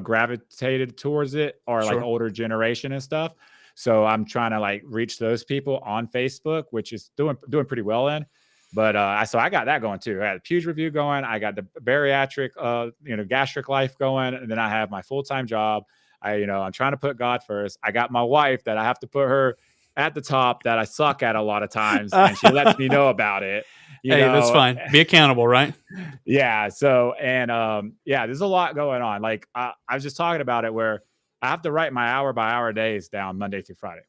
gravitated towards it, or like older generation and stuff. So I'm trying to like reach those people on Facebook, which is doing pretty well in. But so I got that going too. I had the Pew's Review going. I got the bariatric, gastric life going, and then I have my full-time job. I'm trying to put God first. I got my wife that I have to put her at the top that I suck at a lot of times, and she lets me know about it. That's fine. Be accountable, right? Yeah. So, and there's a lot going on. Like I was just talking about it, where I have to write my hour by hour days down Monday through Friday.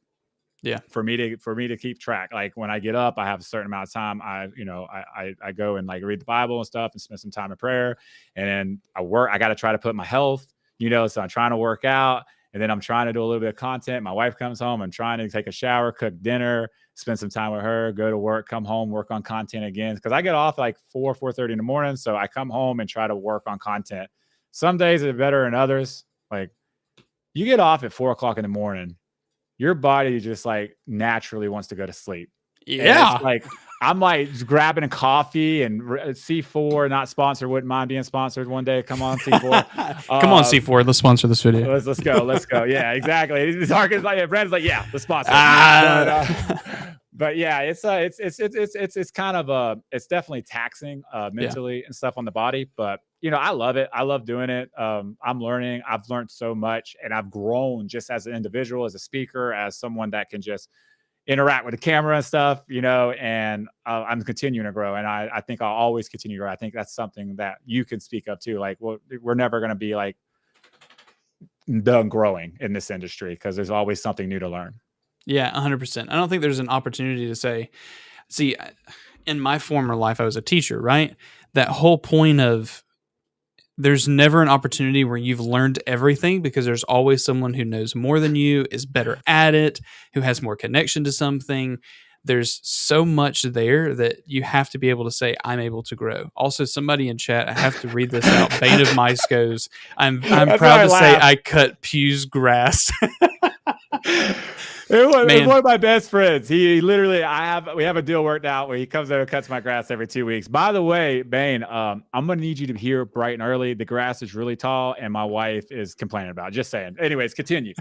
Yeah. For me to keep track. Like when I get up, I have a certain amount of time. I go and like read the Bible and stuff and spend some time in prayer. And then I work. I got to try to put my health, so I'm trying to work out. And then I'm trying to do a little bit of content. My wife comes home. I'm trying to take a shower, cook dinner, spend some time with her, go to work, come home, work on content again. Because I get off like 4:30 in the morning. So I come home and try to work on content. Some days are better than others. Like you get off at 4:00 in the morning, your body just like naturally wants to go to sleep. Yeah. Like I'm like grabbing a coffee, and C4, not sponsored, wouldn't mind being sponsored one day. Come on, C4. Come on, C4. Let's sponsor this video. Let's go. Yeah, exactly. Brandon's like, yeah, let's sponsor. But yeah, it's kind of it's definitely taxing mentally and stuff on the body. But I love it. I love doing it. I'm learning. I've learned so much, and I've grown just as an individual, as a speaker, as someone that can just interact with the camera and stuff, and I'm continuing to grow. And I think I'll always continue to grow. I think that's something that you can speak of too. Like, well, we're never going to be like done growing in this industry because there's always something new to learn. Yeah, 100%. I don't think there's an opportunity to say, see, in my former life, I was a teacher, right? That whole point of there's never an opportunity where you've learned everything, because there's always someone who knows more than you, is better at it, who has more connection to something. There's so much there that you have to be able to say, I'm able to grow. Also, somebody in chat, I have to read this out. Bane of Mice goes, I'm proud to say I cut Pew's grass. It was one of my best friends. He literally, we have a deal worked out where he comes over and cuts my grass every 2 weeks. By the way, Bane, I'm going to need you to be here bright and early. The grass is really tall and my wife is complaining about it. Just saying. Anyways, continue.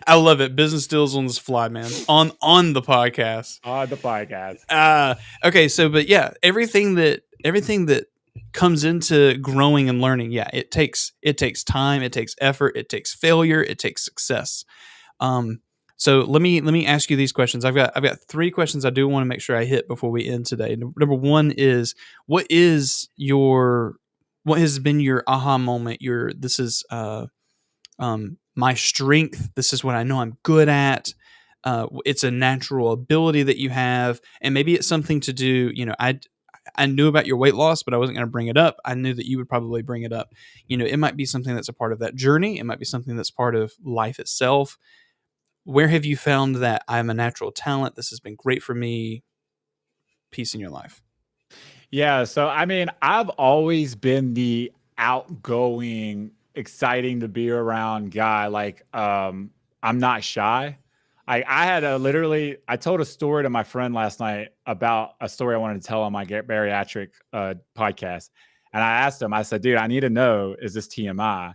I love it. Business deals on this fly, man. On the podcast. On the podcast. Okay, so but yeah, everything that comes into growing and learning, yeah, it takes time, it takes effort, it takes failure, it takes success. So let me ask you these questions. I've got 3 questions I do want to make sure I hit before we end today. Number 1 is, what has been your aha moment? This is my strength. This is what I know I'm good at. It's a natural ability that you have, and maybe it's something to do. I knew about your weight loss, but I wasn't going to bring it up. I knew that you would probably bring it up. It might be something that's a part of that journey. It might be something that's part of life itself. Where have you found that I'm a natural talent? This has been great for me. Piece in your life. Yeah. So, I mean, I've always been the outgoing, exciting to be around guy. Like, I'm not shy. I told a story to my friend last night about a story I wanted to tell on my bariatric podcast. And I asked him, I said, dude, I need to know, is this TMI?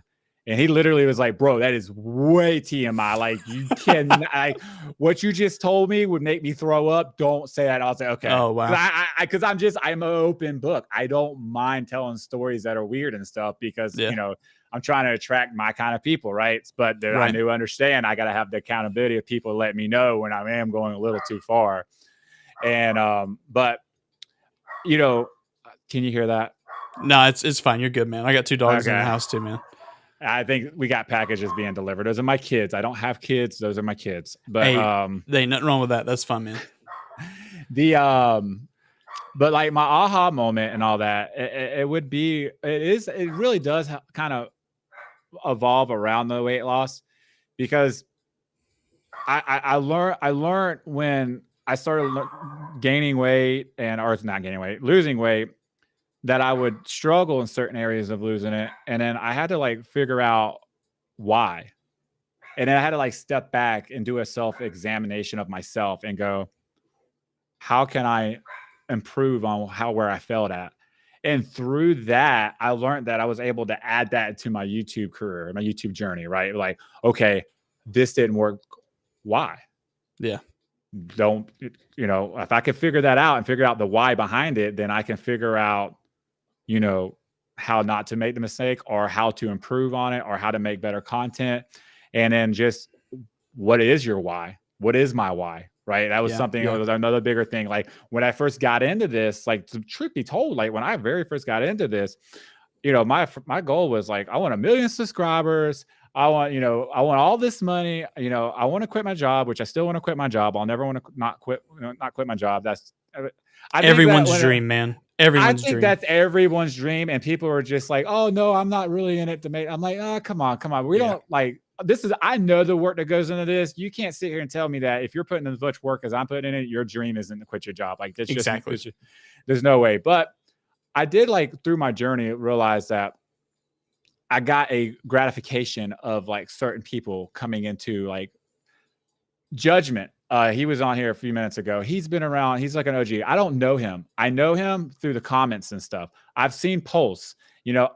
And he literally was like, bro, that is way TMI. Like, you can, what you just told me would make me throw up. Don't say that. I'll say, okay. Oh, wow. Because I'm an open book. I don't mind telling stories that are weird and stuff because, I'm trying to attract my kind of people, right? But I do understand I got to have the accountability of people to let me know when I am going a little too far. And, but, can you hear that? No, it's fine. You're good, man. I got 2 dogs in the house too, man. I think we got packages being delivered. Those are my kids. I don't have kids. Those are my kids. But hey, ain't nothing wrong with that. That's fun, man. But like my aha moment and all that, it really does kind of evolve around the weight loss, because I learned when I started gaining weight losing weight, that I would struggle in certain areas of losing it. And then I had to like figure out why. And then I had to like step back and do a self-examination of myself and go, how can I improve on where I failed at? And through that, I learned that I was able to add that to my YouTube career, my YouTube journey, right? Like, okay, this didn't work. Why? Yeah. If I can figure that out and figure out the why behind it, then I can figure out, how not to make the mistake, or how to improve on it, or how to make better content. And then just, what is your why? What is my why? Right. That was something that was another bigger thing. Like when I first got into this, like, the truth be told, like when I very first got into this, my goal was like, I want 1 million subscribers. I want all this money. I want to quit my job, which I still want to quit my job. I'll never want to not quit my job. That's everyone's dream, man. Everyone's dream. I think that's everyone's dream. And people are just like, oh no, I'm not really in it to make. I'm like, oh, come on. We don't like. I know the work that goes into this. You can't sit here and tell me that if you're putting in as much work as I'm putting in it, your dream isn't to quit your job. Like, that's exactly. There's no way. But I did, like, through my journey, realize that I got a gratification of like certain people coming into like judgment. He was on here a few minutes ago. He's been around. He's like an OG. I don't know him. I know him through the comments and stuff. I've seen posts.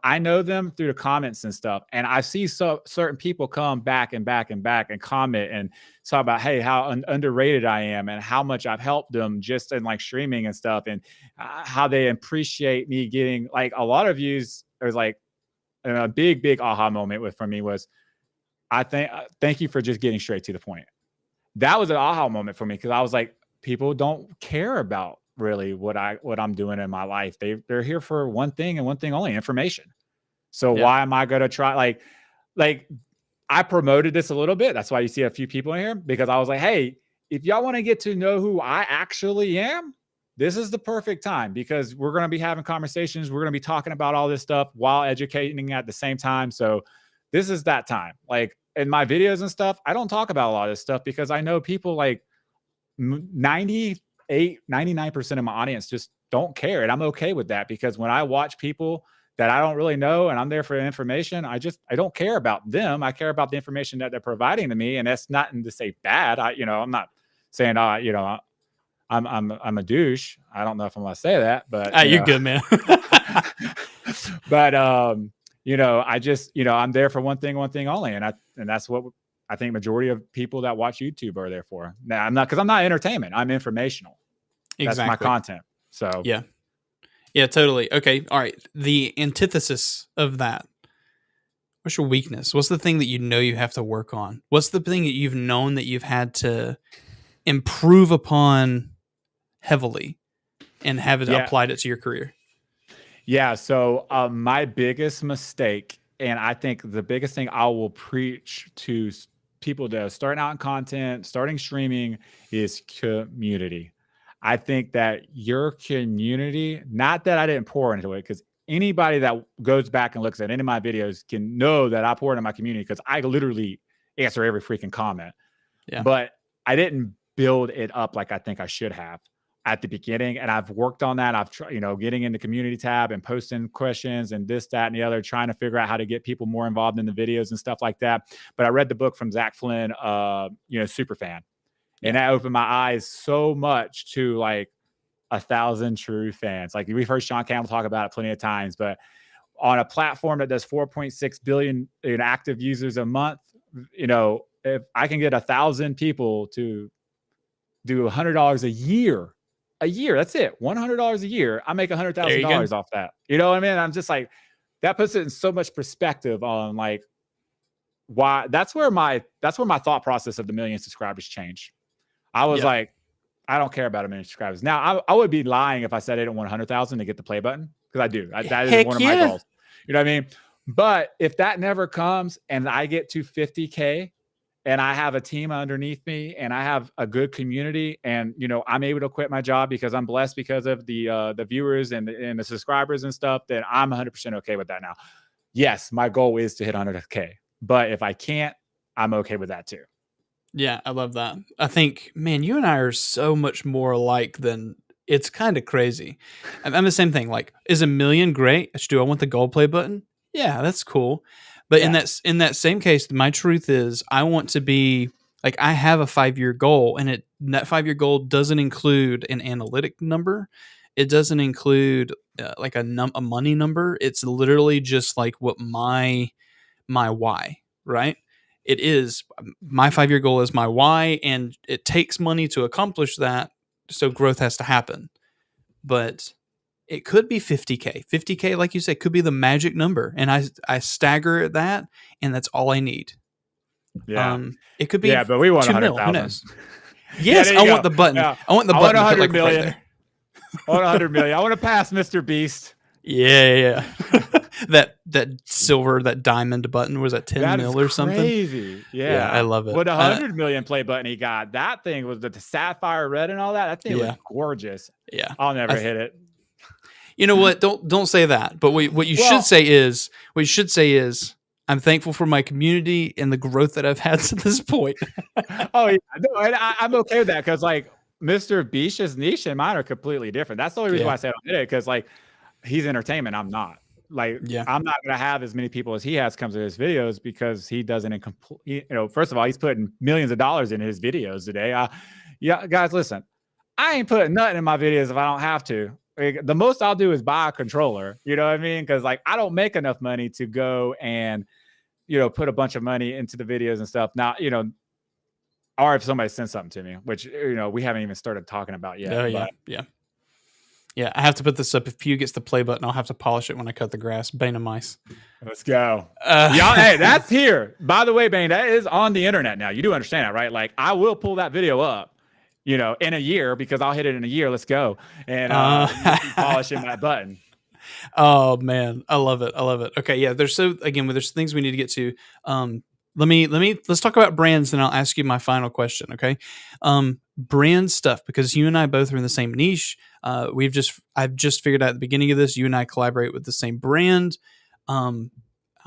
I know them through the comments and stuff. And I see certain people come back and comment and talk about, hey, how underrated I am and how much I've helped them just in like streaming and stuff, and how they appreciate me getting like a lot of views it was like a big aha moment for me was, thank you for just getting straight to the point. That was an aha moment for me, because I was like, people don't care about really what I'm doing in my life. They're here for one thing and one thing only, information. So why am I going to try? Like I promoted this a little bit. That's why you see a few people in here, because I was like, hey, if y'all want to get to know who I actually am, this is the perfect time, because we're going to be having conversations. We're going to be talking about all this stuff while educating at the same time. So this is that time. Like in my videos and stuff, I don't talk about a lot of this stuff, because I know people like 99% of my audience just don't care. And I'm okay with that, because when I watch people that I don't really know and I'm there for information, I don't care about them. I care about the information that they're providing to me. And that's nothing to say bad. I'm not saying, I'm a douche. I don't know if I'm going to say that, but you're good, man. But, I'm there for one thing only. And that's what I think majority of people that watch YouTube are there for. Now because I'm not entertainment. I'm informational. Exactly. That's my content. So yeah, totally. Okay. All right. The antithesis of that. What's your weakness? What's the thing that you have to work on? What's the thing that you've known that you've had to improve upon heavily and have it applied it to your career? Yeah. So my biggest mistake, and I think the biggest thing I will preach to people that are starting out in content, starting streaming, is community. I think that your community, not that I didn't pour into it, because anybody that goes back and looks at any of my videos can know that I pour into my community, because I literally answer every freaking comment. Yeah. But I didn't build it up like I think I should have at the beginning. And I've worked on that. I've tried, getting in the community tab and posting questions and this, that, and the other, trying to figure out how to get people more involved in the videos and stuff like that. But I read the book from Zach Flynn, Superfan. And that opened my eyes so much to like 1,000 true fans. Like we've heard Sean Campbell talk about it plenty of times, but on a platform that does 4.6 billion active users a month, if I can get 1,000 people to do $100 a year, that's it. $100 a year. I make $100,000 off that. You know what I mean? I'm just like, that puts it in so much perspective on like why. That's where my thought process of the million subscribers changed. I was like, I don't care about 1 million subscribers. Now, I would be lying if I said I didn't want 100,000 to get the play button, because I do. That is one of my goals. You know what I mean? But if that never comes and I get to 50K and I have a team underneath me and I have a good community and, I'm able to quit my job because I'm blessed because of the viewers and the subscribers and stuff, then I'm 100% okay with that now. Yes, my goal is to hit 100K. But if I can't, I'm okay with that too. Yeah, I love that. I think, man, you and I are so much more alike than it's kind of crazy. I'm the same thing. Like, is 1 million great? Do I want the gold play button? Yeah, that's cool. But in that same case, my truth is I want to be like, I have a 5-year goal, and that 5-year goal doesn't include an analytic number. It doesn't include like a money number. It's literally just like what my why, right? It is my 5-year goal is my why, and it takes money to accomplish that. So growth has to happen, but it could be 50K. 50K, like you said, could be the magic number, and I stagger at that, and that's all I need. Yeah, it could be. Yeah, but we want 100,000. Who knows? Yes, I want the button. Yeah. I want the button. I want 100 million. Right I want 100 million. I want to pass Mr. Beast. Yeah. that silver, that diamond button, was that 10 mil or something? Crazy. Yeah, I love it. With 100 million play button he got, that thing was the sapphire red and all that. That thing was gorgeous. Yeah, I'll never hit it. You know what? Don't say that. But what you should say is I'm thankful for my community and the growth that I've had to this point. Oh yeah, no, I'm okay with that, because like Mr. Beast's niche and mine are completely different. That's the only reason why I said I did it, because like he's entertainment. I'm not. Like, I'm not going to have as many people as he has come to his videos, because he doesn't first of all, he's putting millions of dollars in his videos today. Guys, listen, I ain't putting nothing in my videos if I don't have to. Like, the most I'll do is buy a controller. You know what I mean? Because like, I don't make enough money to go and, put a bunch of money into the videos and stuff. Now, or if somebody sends something to me, which, we haven't even started talking about yet. Yeah. Yeah, I have to put this up. If Pew gets the play button, I'll have to polish it when I cut the grass. Bane of mice. Let's go. Y'all, Uh, hey, that's here. By the way, Bane, that is on the internet now. You do understand that, right? Like, I will pull that video up, in a year, because I'll hit it in a year. Let's go. And you'll be polishing that button. Oh man, I love it. I love it. Okay, yeah. There's things we need to get to. Let's talk about brands, and I'll ask you my final question. Okay, brand stuff, because you and I both are in the same niche. I've just figured out at the beginning of this, you and I collaborate with the same brand. I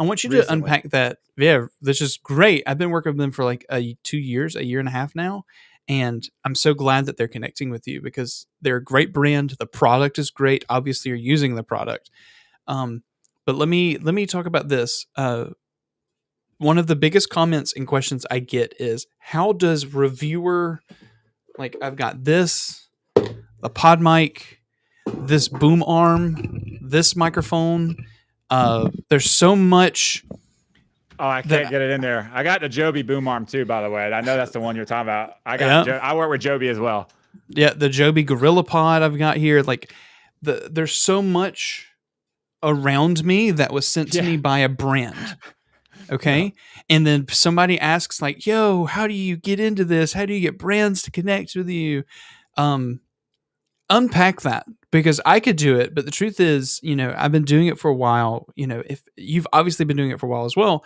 want you to Recently. unpack that. Yeah, this is great. I've been working with them for like 2 years, a year and a half now. And I'm so glad that they're connecting with you because they're a great brand. The product is great. Obviously, you're using the product. But let me talk about this. One of the biggest comments and questions I get is, how does reviewer, like, I've got this, the pod mic, this boom arm, this microphone. There's so much. Oh, I can't get it in there. I got the Joby boom arm too, by the way. I know that's the one you're talking about. I work with Joby as well. Yeah, the Joby Gorilla Pod I've got here. Like, there's so much around me that was sent to me by a brand. Okay. Yeah. And then somebody asks, like, yo, how do you get into this? How do you get brands to connect with you? Unpack that, because I could do it. But the truth is, I've been doing it for a while. If you've obviously been doing it for a while as well,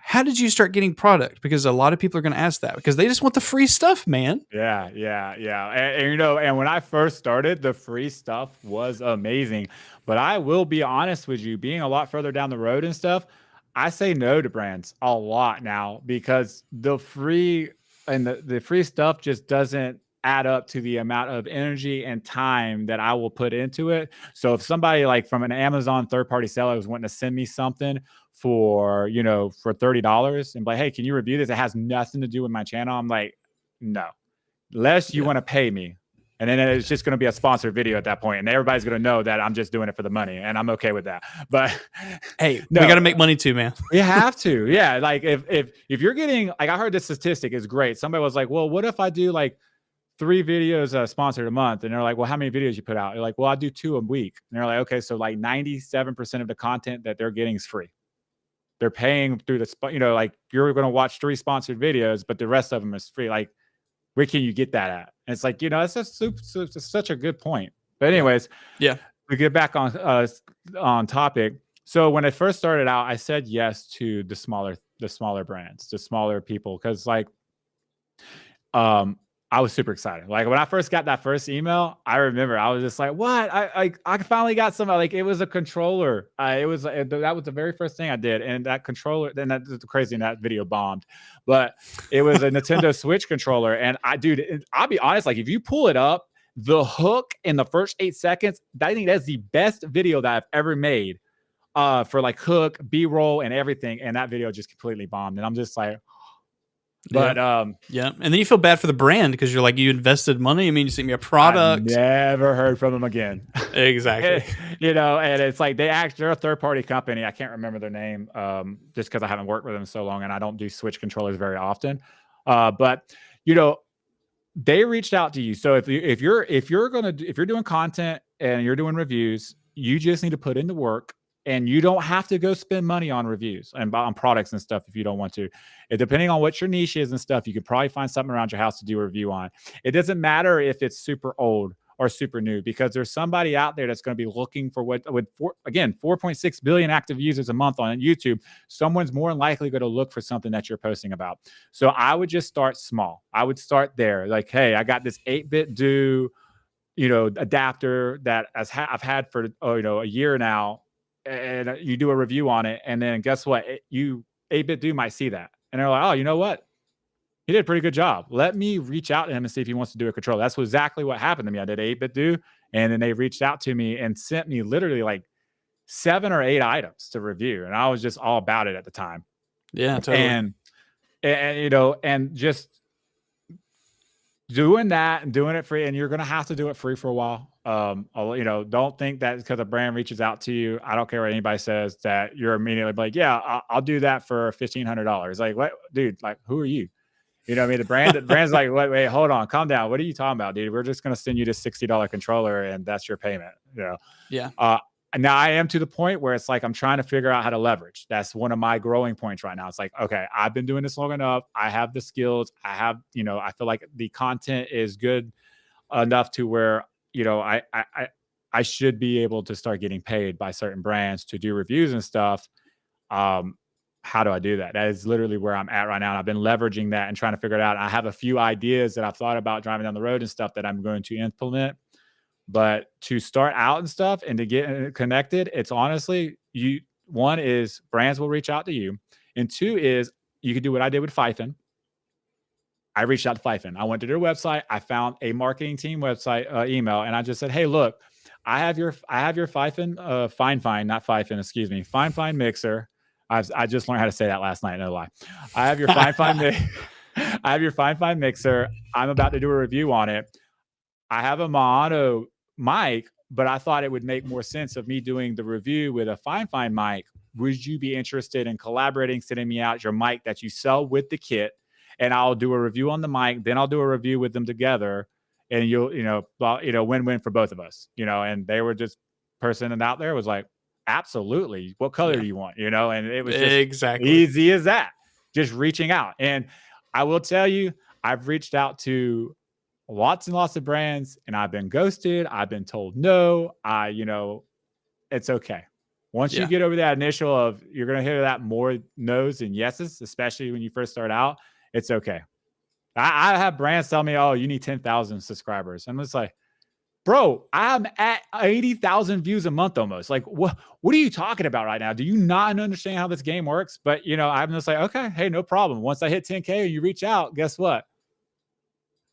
how did you start getting product? Because a lot of people are going to ask that because they just want the free stuff, man. Yeah. And when I first started, the free stuff was amazing. But I will be honest with you, being a lot further down the road and stuff, I say no to brands a lot now, because the free and the free stuff just doesn't add up to the amount of energy and time that I will put into it. So if somebody like from an Amazon third-party seller was wanting to send me something for $30 and be like, hey, can you review this? It has nothing to do with my channel. I'm like, no, unless you want to pay me. And then it's just going to be a sponsored video at that point, and everybody's going to know that I'm just doing it for the money, and I'm okay with that. But hey, we got to make money too, man. We have to. Yeah. Like if you're getting, like, I heard this statistic is great. Somebody was like, well, what if I do like 3 videos sponsored a month? And they're like, well, how many videos you put out? You're like, well, I do 2 a week. And they're like, okay, so like 97% of the content that they're getting is free. They're paying through like you're going to watch 3 sponsored videos, but the rest of them is free. Like, where can you get that at? And it's like, it's just such a good point. But anyways, yeah, we get back on topic. So when I first started out, I said yes to the smaller brands, the smaller people, because like, I was super excited. Like when I first got that first email, I remember I was just like, "What? I finally got something." Like it was a controller. That was the very first thing I did, and that controller. Then that's crazy, and that video bombed. But it was a Nintendo Switch controller, and I'll be honest. Like if you pull it up, the hook in the first 8 seconds, I think that's the best video that I've ever made. For like hook, B-roll, and everything, and that video just completely bombed, and I'm just like. But yeah, and then you feel bad for the brand because you're like, you invested money. I mean, you sent me a product. I never heard from them again. Exactly. And it's like they're a third-party company. I can't remember their name, just because I haven't worked with them so long, and I don't do Switch controllers very often. But they reached out to you. So if you're doing content and you're doing reviews, you just need to put in the work. And you don't have to go spend money on reviews and on products and stuff if you don't want to. Depending on what your niche is and stuff, you could probably find something around your house to do a review on. It doesn't matter if it's super old or super new, because there's somebody out there that's going to be looking for 4.6 billion active users a month on YouTube. Someone's more than likely going to look for something that you're posting about. So I would just start small. I would start there. Like, hey, I got this 8-bit do, adapter that I've had for a year now. And you do a review on it, and then guess what? 8-bit dude might see that, and they're like, "Oh, you know what? He did a pretty good job. Let me reach out to him and see if he wants to do a controller." That's exactly what happened to me. I did 8-bit dude, and then they reached out to me and sent me literally like 7 or 8 items to review, and I was just all about it at the time. Yeah, totally. And just doing that and doing it free, and you're going to have to do it free for a while. Don't think that because a brand reaches out to you, I don't care what anybody says, that you're immediately like, yeah, I'll do that for $1,500. Like, what, dude? Like, who are you? You know what I mean? The brand's like, wait, hold on, calm down. What are you talking about, dude? We're just gonna send you this $60 controller and that's your payment. You know. Yeah. Uh, Now I am to the point where it's like I'm trying to figure out how to leverage. That's one of my growing points right now. It's like, okay, I've been doing this long enough. I have the skills. I have, I feel like the content is good enough to where, I should be able to start getting paid by certain brands to do reviews and stuff. Um, how do I do that? That is literally where I'm at right now. And I've been leveraging that and trying to figure it out. I have a few ideas that I've thought about driving down the road and stuff that I'm going to implement. But to start out and stuff and to get connected, it's honestly, one is brands will reach out to you. And two is you could do what I did with Fifen. I reached out to Fifen. I went to their website. I found a marketing team website email, and I just said, "Hey, look, I have your Fifen Fine, not Fifen, excuse me, Fine mixer. I just learned how to say that last night. No lie. I have your I have your Fine mixer. I'm about to do a review on it. I have a mono mic, but I thought it would make more sense of me doing the review with a Fine mic. Would you be interested in collaborating, sending me out your mic that you sell with the kit, and I'll do a review on the mic, then I'll do a review with them together, and win-win for both of us, and they were just person out there was like, absolutely. What color do you want? And it was just exactly easy as that, just reaching out. And I will tell you, I've reached out to lots and lots of brands and I've been ghosted. I've been told no. It's okay. Once you get over that initial of you're going to hear that more no's and yeses, especially when you first start out, it's okay. I have brands tell me, oh, you need 10,000 subscribers. I'm just like, bro, I'm at 80,000 views a month almost. Like, what are you talking about right now? Do you not understand how this game works? But, I'm just like, okay, hey, no problem. Once I hit 10K and you reach out, guess what?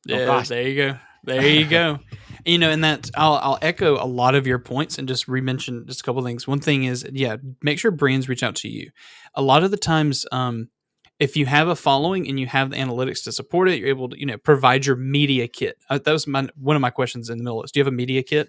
Yeah, there you go. There you go. And that I'll echo a lot of your points and just re-mention just a couple of things. One thing is, make sure brands reach out to you. A lot of the times, if you have a following and you have the analytics to support it, you're able to, provide your media kit. That was one of my questions in the middle. Do you have a media kit?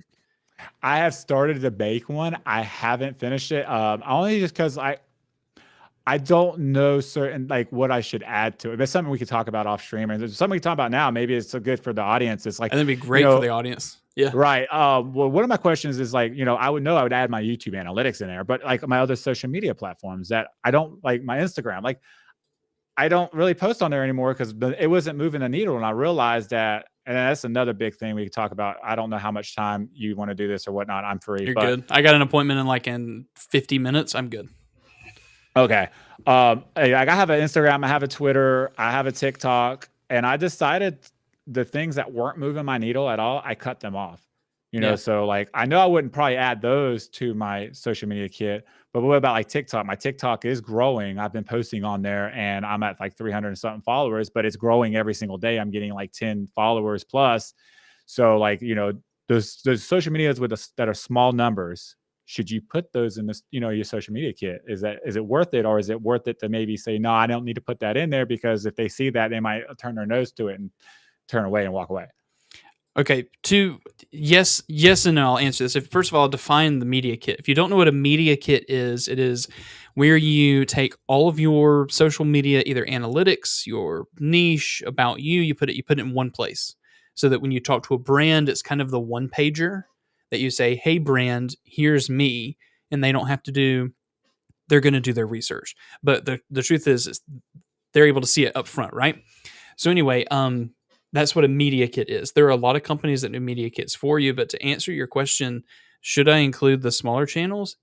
I have started to bake one. I haven't finished it. Only just because I don't know certain like what I should add to it. But something we could talk about off stream, and there's something we can talk about now. Maybe it's so good for the audience. It's like, and that'd be great for the audience. Yeah. Right. Well, one of my questions is like, I would add my YouTube analytics in there, but like my other social media platforms that I don't like my Instagram, like I don't really post on there anymore because it wasn't moving the needle. And I realized that, and that's another big thing we could talk about. I don't know how much time you want to do this or whatnot. I'm free. You're good. I got an appointment in 50 minutes. I'm good. Okay. I have an Instagram, I have a Twitter, I have a TikTok, and I decided the things that weren't moving my needle at all, I cut them off. So like I know I wouldn't probably add those to my social media kit, but what about like TikTok? My TikTok is growing. I've been posting on there and I'm at like 300 and something followers, but it's growing every single day. I'm getting like 10 followers plus. So like, those social medias that are small numbers, should you put those in this, your social media kit? Is it worth it? Or is it worth it to maybe say, no, I don't need to put that in there because if they see that, they might turn their nose to it and turn away and walk away. Okay, yes and no. I'll answer this. First of all, define the media kit. If you don't know what a media kit is, it is where you take all of your social media, either analytics, your niche, about you, you put it in one place. So that when you talk to a brand, it's kind of the one pager that you say, hey brand, here's me, and they don't have to they're going to do their research. But the truth is they're able to see it up front, right? So anyway, that's what a media kit is. There are a lot of companies that do media kits for you, but to answer your question, should I include the smaller channels?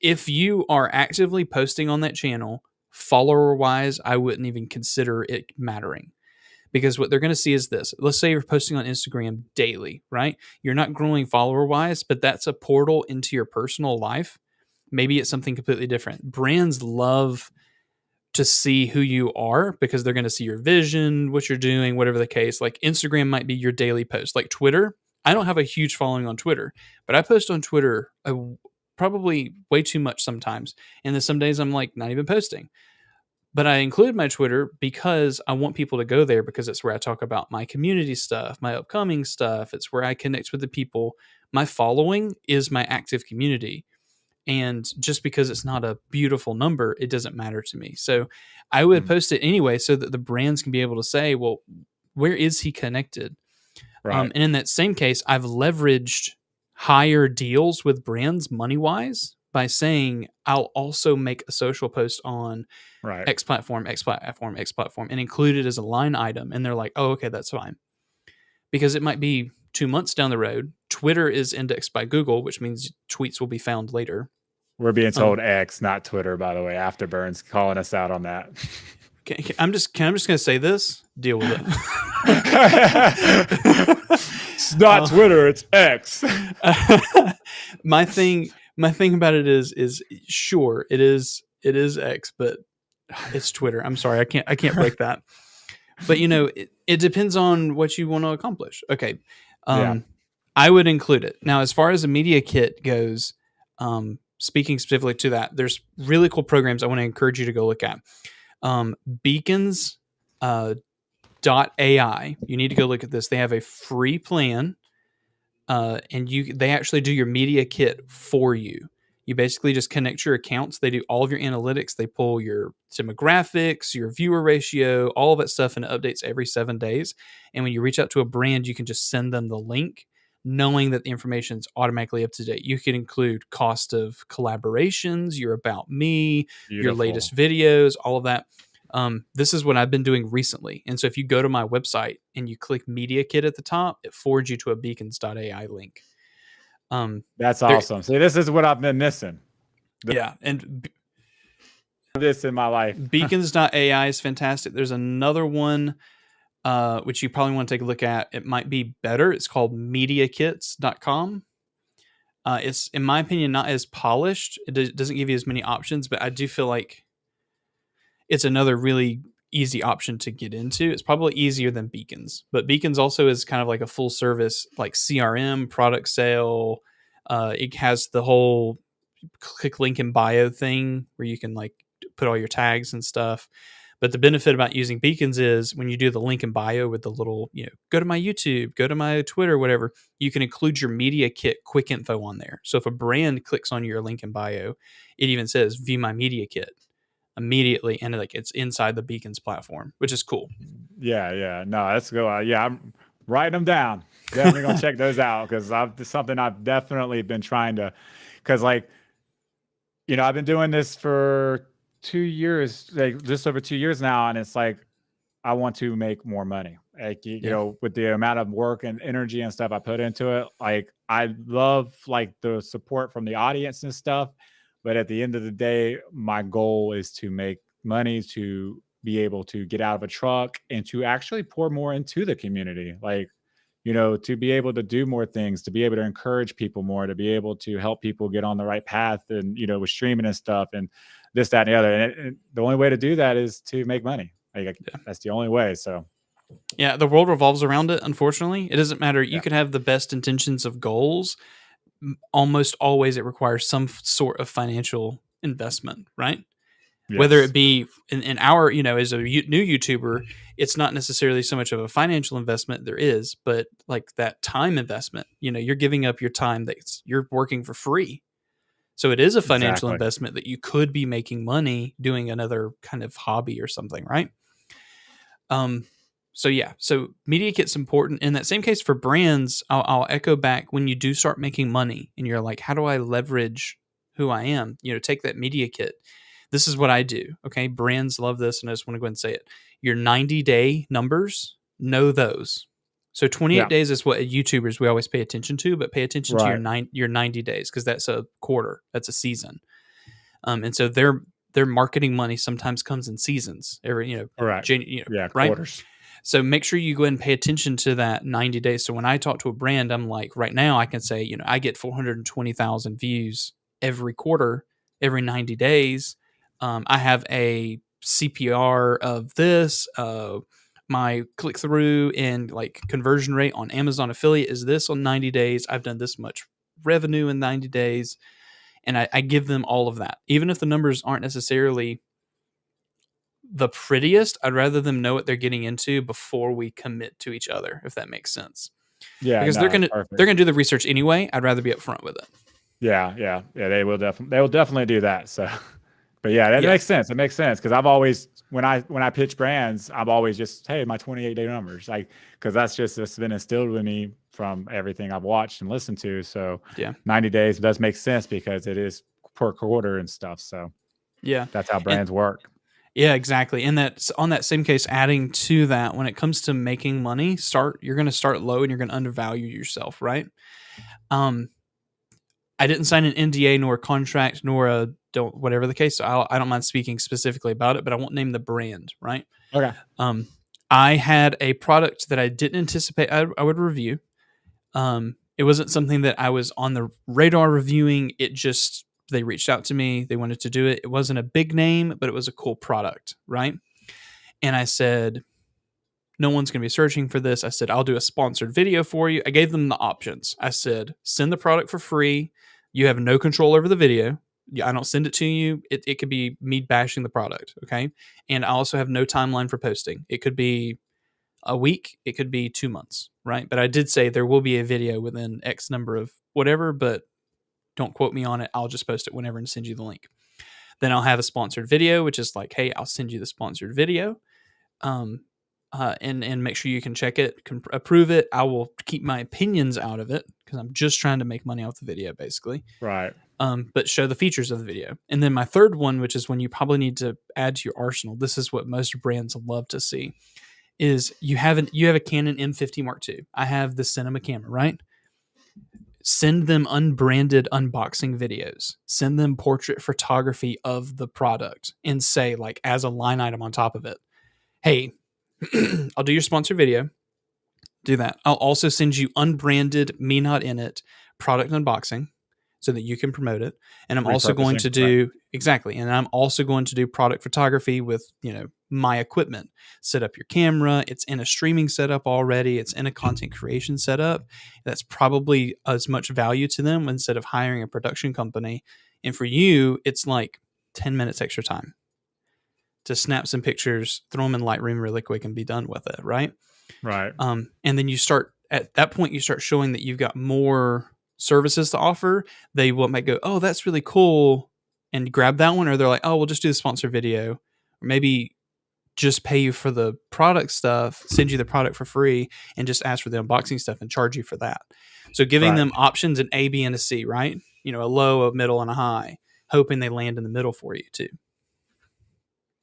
If you are actively posting on that channel, follower-wise, I wouldn't even consider it mattering. Because what they're going to see is this. Let's say you're posting on Instagram daily, right? You're not growing follower-wise, but that's a portal into your personal life. Maybe it's something completely different. Brands love to see who you are because they're going to see your vision, what you're doing, whatever the case. Like Instagram might be your daily post. Like Twitter, I don't have a huge following on Twitter, but I post on Twitter probably way too much sometimes. And then some days I'm like not even posting. But I include my Twitter because I want people to go there because it's where I talk about my community stuff, my upcoming stuff. It's where I connect with the people. My following is my active community. And just because it's not a beautiful number, it doesn't matter to me. So I would post it anyway so that the brands can be able to say, well, where is he connected? Right. And in that same case, I've leveraged higher deals with brands money wise by saying, I'll also make a social post on Right. X platform, X platform, X platform, and include it as a line item. And they're like, oh, okay, that's fine. Because it might be 2 months down the road. Twitter is indexed by Google, which means tweets will be found later. We're being told X, not Twitter, by the way. Afterburn's calling us out on that. I'm just going to say this. Deal with it. It's not Twitter, it's X. My thing about it is sure it is X, but it's Twitter. I'm sorry, I can't break that. But it depends on what you want to accomplish. Okay, I would include it. Now, as far as a media kit goes, speaking specifically to that, there's really cool programs I want to encourage you to go look at. Beacons. .ai. You need to go look at this. They have a free plan, and they actually do your media kit for you. You basically just connect your accounts. They do all of your analytics. They pull your demographics, your viewer ratio, all of that stuff, and it updates every 7 days. And when you reach out to a brand, you can just send them the link, knowing that the information is automatically up to date. You can include cost of collaborations, your about me, your latest videos, all of that. This is what I've been doing recently. And so if you go to my website and you click Media Kit at the top, it forwards you to a beacons.ai link. That's awesome. See, this is what I've been missing. And this in my life. Beacons.ai is fantastic. There's another one, which you probably want to take a look at. It might be better. It's called MediaKits.com. It's, in my opinion, not as polished. It doesn't give you as many options, but I do feel like it's another really easy option to get into. It's probably easier than Beacons, but Beacons also is kind of like a full service, like CRM, product sale. It has the whole click link in bio thing where you can like put all your tags and stuff. But the benefit about using Beacons is when you do the link in bio with the little, go to my YouTube, go to my Twitter, whatever, you can include your media kit quick info on there. So if a brand clicks on your link in bio, it even says view my media kit immediately, and like it's inside the Beacons platform, which is cool. No, that's good. I'm writing them down. Definitely gonna check those out because it's something I've definitely been trying to, because I've been doing this for 2 years, like just over 2 years now, and it's like I want to make more money. Like with the amount of work and energy and stuff I put into it, like I love like the support from the audience and stuff. But at the end of the day, my goal is to make money, to be able to get out of a truck and to actually pour more into the community. Like, to be able to do more things, to be able to encourage people more, to be able to help people get on the right path and, with streaming and stuff and this, that, and the other. And the only way to do that is to make money. That's the only way. So. Yeah, the world revolves around it, unfortunately. It doesn't matter. You could have the best intentions of goals. Almost always it requires some sort of financial investment, right? Yes. Whether it be in our, as a new YouTuber, it's not necessarily so much of a financial investment there is, but like that time investment, you're giving up your time that you're working for free. So it is a financial investment that you could be making money doing another kind of hobby or something, right? So media kit's important. In that same case for brands, I'll echo back when you do start making money and you're like, how do I leverage who I am? Take that media kit. This is what I do. Okay. Brands love this. And I just want to go ahead and say it. Your 90-day numbers, know those. So 28 days is what YouTubers we always pay attention to, but pay attention to your 90 days because that's a quarter. That's a season. And so their marketing money sometimes comes in seasons. Every right. Quarters. So make sure you go ahead and pay attention to that 90 days. So when I talk to a brand, I'm like, right now I can say, I get 420,000 views every quarter, every 90 days. I have a CPR of this, my click through and like conversion rate on Amazon affiliate is this on 90 days. I've done this much revenue in 90 days. And I give them all of that. Even if the numbers aren't necessarily the prettiest, I'd rather them know what they're getting into before we commit to each other, if that makes sense. Yeah, because they're gonna do the research anyway. I'd rather be upfront with it. Yeah. They will definitely do that. So, but yeah, that Yeah. makes sense. It makes sense because I've always when I pitch brands, I'm always just, hey, my 28-day numbers, like, because that's been instilled with me from everything I've watched and listened to. So Yeah. 90 days does make sense because it is per quarter and stuff. So Yeah. that's how And brands work. yeah, exactly. And that's on that same case, adding to that, when it comes to making money, you're going to start low and you're going to undervalue yourself, right? Um, I didn't sign an NDA nor a contract nor a don't whatever the case. So I don't mind speaking specifically about it, but I won't name the brand, right? Okay. Um, I had a product that I didn't anticipate I would review. It wasn't something that I was on the radar reviewing. It just they reached out to me. They wanted to do it. It wasn't a big name, but it was a cool product, right? And I said, no one's going to be searching for this. I said, I'll do a sponsored video for you. I gave them the options. I said, send the product for free. You have no control over the video. I don't send it to you. It could be me bashing the product. Okay. And I also have no timeline for posting. It could be a week. It could be 2 months. Right. But I did say there will be a video within X number of whatever, but don't quote me on it. I'll just post it whenever and send you the link. Then I'll have a sponsored video, which is like, hey, I'll send you the sponsored video. And make sure you can check it, can approve it. I will keep my opinions out of it because I'm just trying to make money off the video, basically. Right. But show the features of the video. And then my third one, which is when you probably need to add to your arsenal. This is what most brands love to see: is you have a Canon M50 Mark II. I have the cinema camera, right? Send them unbranded unboxing videos. Send them portrait photography of the product, and say, like, as a line item on top of it, hey, I'll do your sponsor video. Do that. I'll also send you unbranded, me not in it, product unboxing so that you can promote it. And I'm also going to Repurposing, right. do exactly. And I'm also going to do product photography with, my equipment. Set up your camera. It's in a streaming setup already. It's in a content creation setup. That's probably as much value to them instead of hiring a production company. And for you, it's like 10 minutes extra time to snap some pictures, throw them in Lightroom really quick, and be done with it, right? Right. And then at that point, you start showing that you've got more services to offer. They might go, oh, that's really cool, and grab that one, or they're like, oh, we'll just do the sponsor video, or maybe just pay you for the product stuff, send you the product for free, and just ask for the unboxing stuff and charge you for that. So giving Right. them options, an A, B, and a C, right? A low, a middle, and a high, hoping they land in the middle for you too.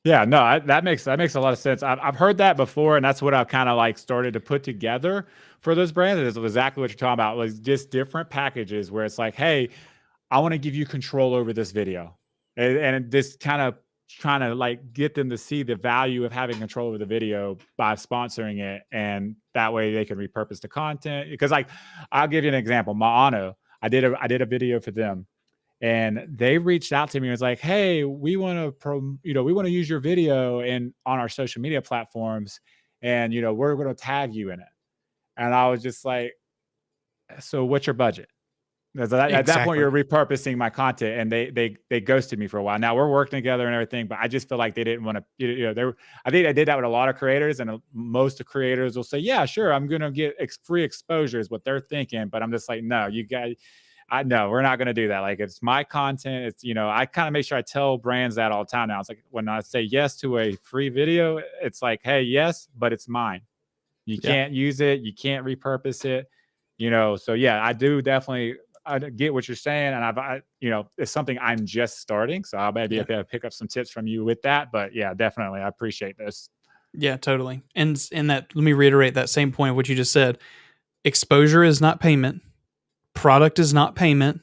Yeah, no, that makes a lot of sense. I've heard that before, and that's what I've kind of like started to put together for those brands. Is exactly what you're talking about. Was just different packages where it's like, hey, I want to give you control over this video, and this kind of trying to like get them to see the value of having control over the video by sponsoring it, and that way they can repurpose the content. Because like, I'll give you an example. Maano, I did a video for them, and they reached out to me and was like, hey, we want to use your video and on our social media platforms, and we're going to tag you in it. And I was just like, so what's your budget? Because at that point, Exactly. you're repurposing my content, and they ghosted me for a while. Now we're working together and everything, but I just feel like they didn't want to. I think I did that with a lot of creators, and most of creators will say, yeah, sure, I'm gonna get free exposure is what they're thinking, but I'm just like, no, you guys. I know we're not going to do that. Like, it's my content. It's, I kind of make sure I tell brands that all the time now. It's like, when I say yes to a free video, it's like, hey, yes, but it's mine. You can't use it. You can't repurpose it, So yeah, I do definitely, I get what you're saying. And it's something I'm just starting. So I'll maybe pick up some tips from you with that, but yeah, definitely. I appreciate this. Yeah, totally. And that, let me reiterate that same point of what you just said. Exposure is not payment. Product is not payment.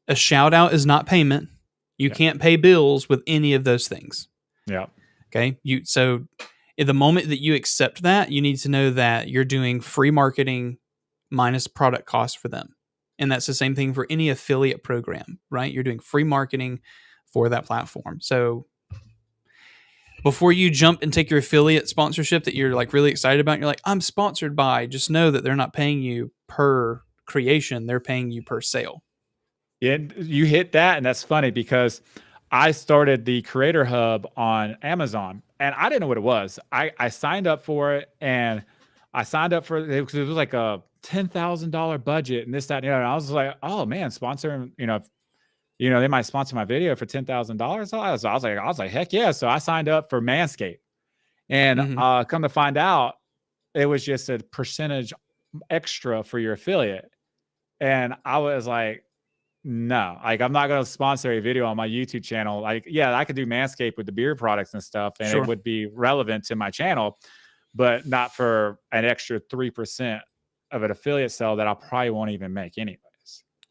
A shout out is not payment. You can't pay bills with any of those things. Yeah. Okay. So in the moment that you accept that, you need to know that you're doing free marketing minus product cost for them. And that's the same thing for any affiliate program, right? You're doing free marketing for that platform. So before you jump and take your affiliate sponsorship that you're like really excited about, you're like, I'm sponsored by, just know that they're not paying you per creation, they're paying you per sale. Yeah, you hit that, and that's funny because I started the Creator Hub on Amazon, and I didn't know what it was. I signed up for it, and I signed up for it because it was like $10,000 budget and this, that, and the other. And I was like, oh man, sponsoring, they might sponsor my video for $10,000. I was like, heck yeah. So I signed up for Manscaped, and come to find out, it was just a percentage extra for your affiliate. And I was like, no, like I'm not going to sponsor a video on my YouTube channel. Like, yeah, I could do Manscaped with the beard products and stuff, and it would be relevant to my channel, but not for an extra 3% of an affiliate sale that I probably won't even make anyways.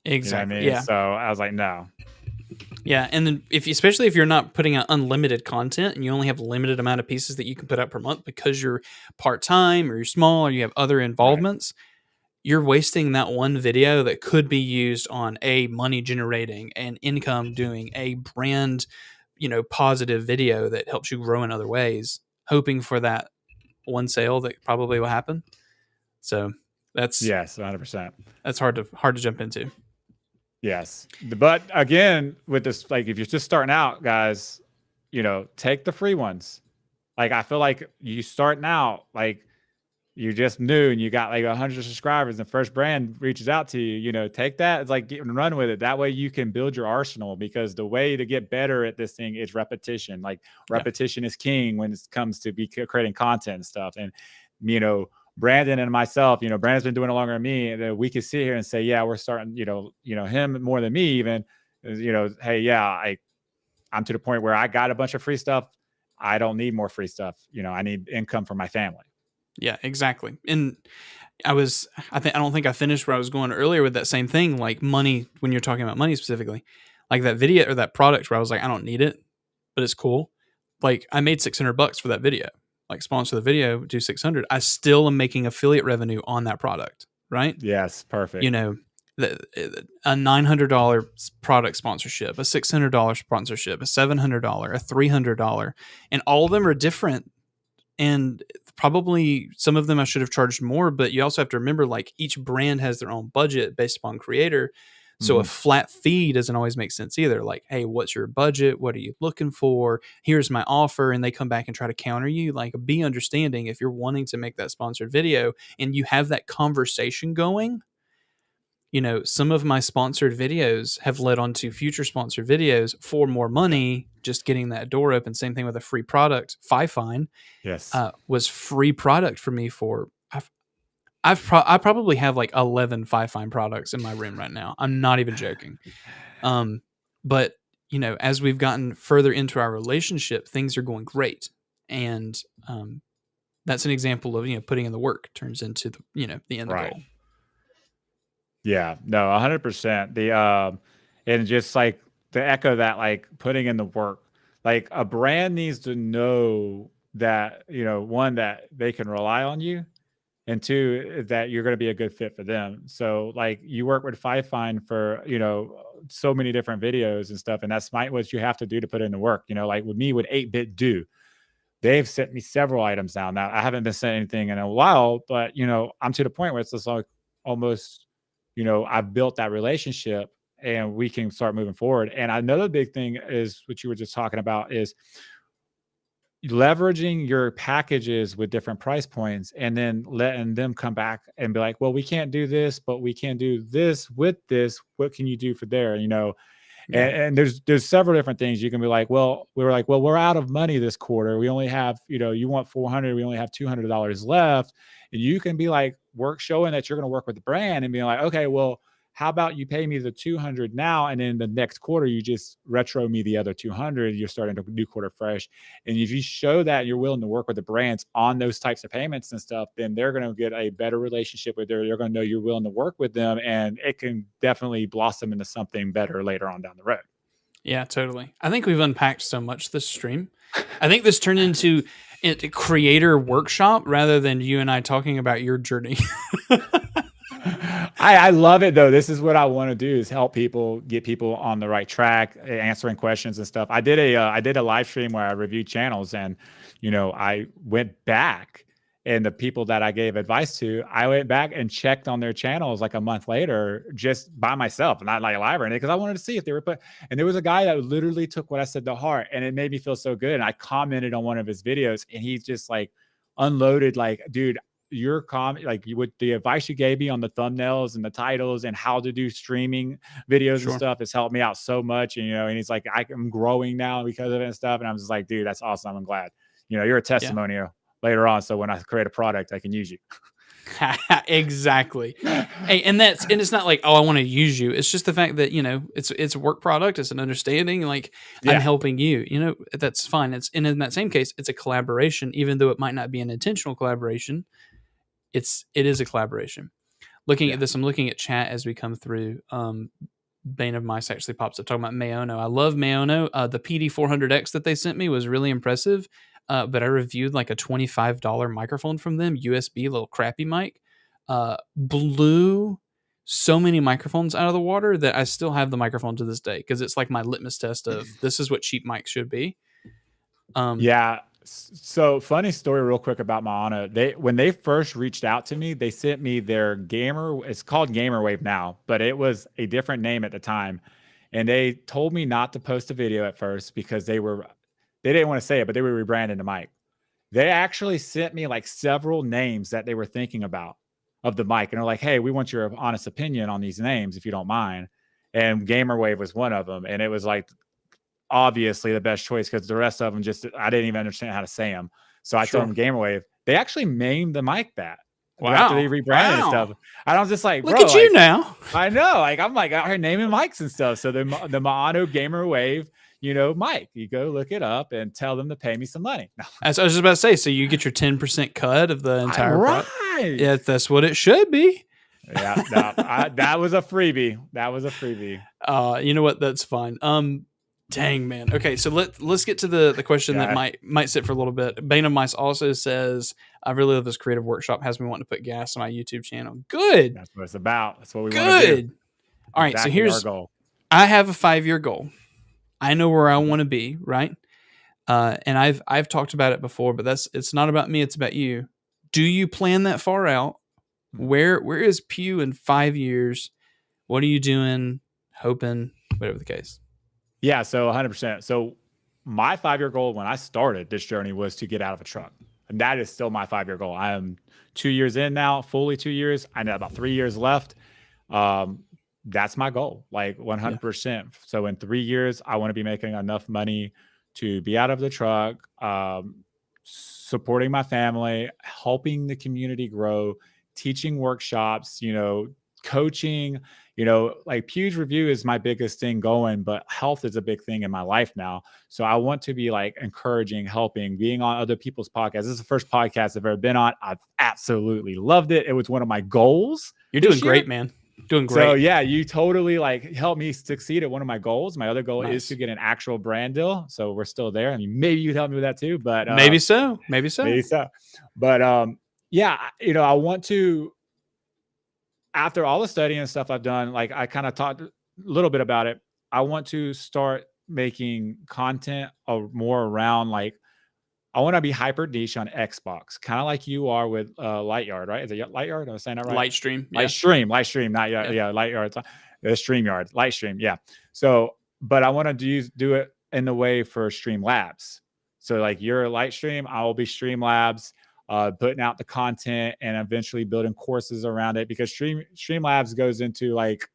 Exactly. You know what I mean? Yeah. So I was like, no. Yeah, and then especially if you're not putting out unlimited content and you only have a limited amount of pieces that you can put out per month because you're part-time or you're small or you have other involvements, you're wasting that one video that could be used on a money generating and income doing a brand, positive video that helps you grow in other ways, hoping for that one sale that probably will happen. So that's 100%. That's hard to jump into. Yes. But again, with this, like if you're just starting out, guys, take the free ones. Like I feel like you starting out, like you're just new and you got like 100 subscribers and first brand reaches out to you, take that. It's like run with it. That way you can build your arsenal, because the way to get better at this thing is repetition. Like repetition is king when it comes to creating content and stuff. And, Brandon and myself, Brandon's been doing it longer than me, and we could sit here and say, yeah, we're starting, him more than me even, hey, yeah, I'm to the point where I got a bunch of free stuff. I don't need more free stuff. I need income for my family. Yeah, exactly. And I don't think I finished where I was going earlier with that same thing, like money, when you're talking about money specifically, like that video or that product where I was like, I don't need it, but it's cool. Like I made $600 for that video. Like sponsor the video, do 600. I still am making affiliate revenue on that product, right? Yes, perfect. A $900 product sponsorship, a $600 sponsorship, a $700, a $300, and all of them are different. And probably some of them I should have charged more, but you also have to remember, like each brand has their own budget based upon creator. So a flat fee doesn't always make sense either. Like, hey, what's your budget? What are you looking for? Here's my offer. And they come back and try to counter you. Like, be understanding if you're wanting to make that sponsored video and you have that conversation going. Some of my sponsored videos have led on to future sponsored videos for more money, just getting that door open. Same thing with a free product. Fifine was free product for me for, I probably have like 11 Fifine products in my room right now. I'm not even joking. But as we've gotten further into our relationship, things are going great. And that's an example of, putting in the work turns into the end goal. Yeah, no, 100%. And just like to echo that, like putting in the work, like a brand needs to know that, one, that they can rely on you, and two, that you're going to be a good fit for them. So like you work with Fifine for, so many different videos and stuff. And that's what you have to do to put in the work, like with me with 8-Bit Do, they've sent me several items now. Now I haven't been sent anything in a while, but I'm to the point where it's just like almost, I've built that relationship and we can start moving forward. And another big thing is what you were just talking about is leveraging your packages with different price points and then letting them come back and be like, well, we can't do this, but we can do this with this. What can you do for there? And there's several different things you can be like, well, we're out of money this quarter. We only have, you want 400, we only have $200 left. And you can be like showing that you're going to work with the brand and being like, okay, well, how about you pay me the 200 now, and then the next quarter you just retro me the other 200. You're starting a new quarter fresh. And if you show that you're willing to work with the brands on those types of payments and stuff, then they're going to get a better relationship with you. They're going to know you're willing to work with them, and it can definitely blossom into something better later on down the road. Yeah, totally. I think we've unpacked so much this stream. I think this turned into a creator workshop rather than you and I talking about your journey. I love it though. This is what I want to do, is help people, get people on the right track, answering questions and stuff. I did a live stream where I reviewed channels, and I went back, and the people that I gave advice to, I went back and checked on their channels like a month later, just by myself, not like live or anything, because I wanted to see if they were and there was a guy that literally took what I said to heart, and it made me feel so good. And I commented on one of his videos, and he just like unloaded, like, dude, your comment, like with the advice you gave me on the thumbnails and the titles and how to do streaming videos and Sure. stuff has helped me out so much. And, and he's like, I'm growing now because of it and stuff. And I'm just like, dude, that's awesome. I'm glad, you're a Yeah. testimonial later on. So when I create a product, I can use you. Exactly. Hey, and it's not like, oh, I want to use you. It's just the fact that, it's a work product. It's an understanding. Like I'm helping you, that's fine. And in that same case, it's a collaboration, even though it might not be an intentional collaboration. It is a collaboration. Looking at this, I'm looking at chat as we come through. Bane of Mice actually pops up talking about Maono. I love Maono. The PD400X that they sent me was really impressive. But I reviewed like a $25 microphone from them, USB, little crappy mic. Blew so many microphones out of the water that I still have the microphone to this day because it's like my litmus test of this is what cheap mics should be. Yeah. So funny story real quick about Maono. When they first reached out to me, they sent me their it's called GamerWave now, but it was a different name at the time. And they told me not to post a video at first because they didn't want to say it, but they were rebranding the mic. They actually sent me like several names that they were thinking about of the mic. And they're like, hey, we want your honest opinion on these names, if you don't mind. And GamerWave was one of them. And it was like, obviously the best choice because the rest of them I didn't even understand how to say them. So I told them GamerWave. They actually named the mic that. Wow. After they rebranded and stuff. And I was just like, look at you now. I know. Like, I'm like, I'm naming mics and stuff. So the Maono GamerWave, mic, you go look it up and tell them to pay me some money. As I was just about to say, so you get your 10% cut of the entire product. Yeah, that's what it should be. Yeah, that was a freebie. That was a freebie. You know what? That's fine. Dang, man. Okay, so let's get to the question that might sit for a little bit. Bane of Mice also says, I really love this creative workshop. Has me wanting to put gas on my YouTube channel. Good. That's what it's about. That's what we want to do. All right, so here's our goal. I have a 5-year goal. I know where I want to be, right? And I've talked about it before, but it's not about me, it's about you. Do you plan that far out? Where is Pew in 5 years? What are you doing? Hoping, whatever the case. Yeah, so 100%. So my 5-year goal when I started this journey was to get out of a truck. And that is still my 5-year goal. I am 2 years in now, fully 2 years. I know about 3 years left. That's my goal, like 100%. Yeah. So in 3 years, I want to be making enough money to be out of the truck, supporting my family, helping the community grow, teaching workshops, coaching, like Pew's Review is my biggest thing going, but health is a big thing in my life now. So I want to be like encouraging, helping, being on other people's podcasts. This is the first podcast I've ever been on. I've absolutely loved it. It was one of my goals. You're doing great, man. Doing great. So yeah, you totally like helped me succeed at one of my goals. My other goal is to get an actual brand deal. So we're still there. I mean, maybe you'd help me with that too, but maybe so. But yeah, I want to, after all the studying and stuff I've done, like I kind of talked a little bit about it. I want to start making content more around like, I want to be hyper niche on Xbox, kind of like you are with Lightyard, right? Is it Lightyard? I was saying that right? Lightstream. Yeah. Lightstream, not Lightyard. The StreamYard, Lightstream, yeah. So, but I want to do it in the way for Streamlabs. So like you're Lightstream, I will be Streamlabs, putting out the content and eventually building courses around it because Streamlabs goes into like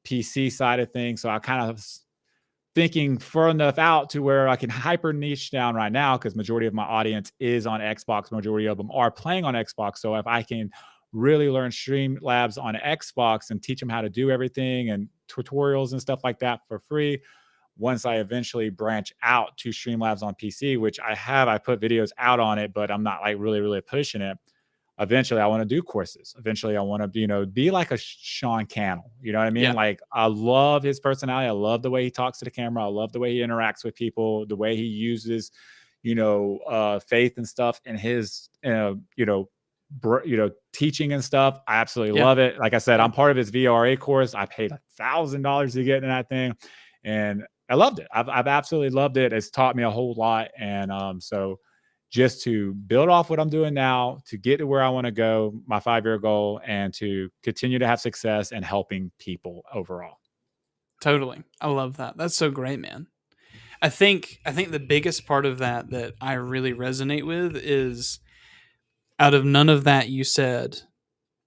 PC side of things. So I kind of thinking far enough out to where I can hyper niche down right now because majority of my audience is on Xbox. Majority of them are playing on Xbox. So if I can really learn Streamlabs on Xbox and teach them how to do everything and tutorials and stuff like that for free, once I eventually branch out to Streamlabs on PC, which I put videos out on it, but I'm not like really pushing it. Eventually I want to do courses. Eventually I want to, be like a Sean Cannell. You know what I mean? Yeah. Like I love his personality. I love the way he talks to the camera. I love the way he interacts with people, the way he uses, faith and stuff in his, teaching and stuff. I absolutely love it. Like I said, I'm part of his VRA course. I paid $1,000 to get in that thing and I loved it. I've absolutely loved it. It's taught me a whole lot. And, so just to build off what I'm doing now, to get to where I want to go, my 5-year goal, and to continue to have success and helping people overall. Totally. I love that. That's so great, man. I think the biggest part of that I really resonate with is out of none of that you said,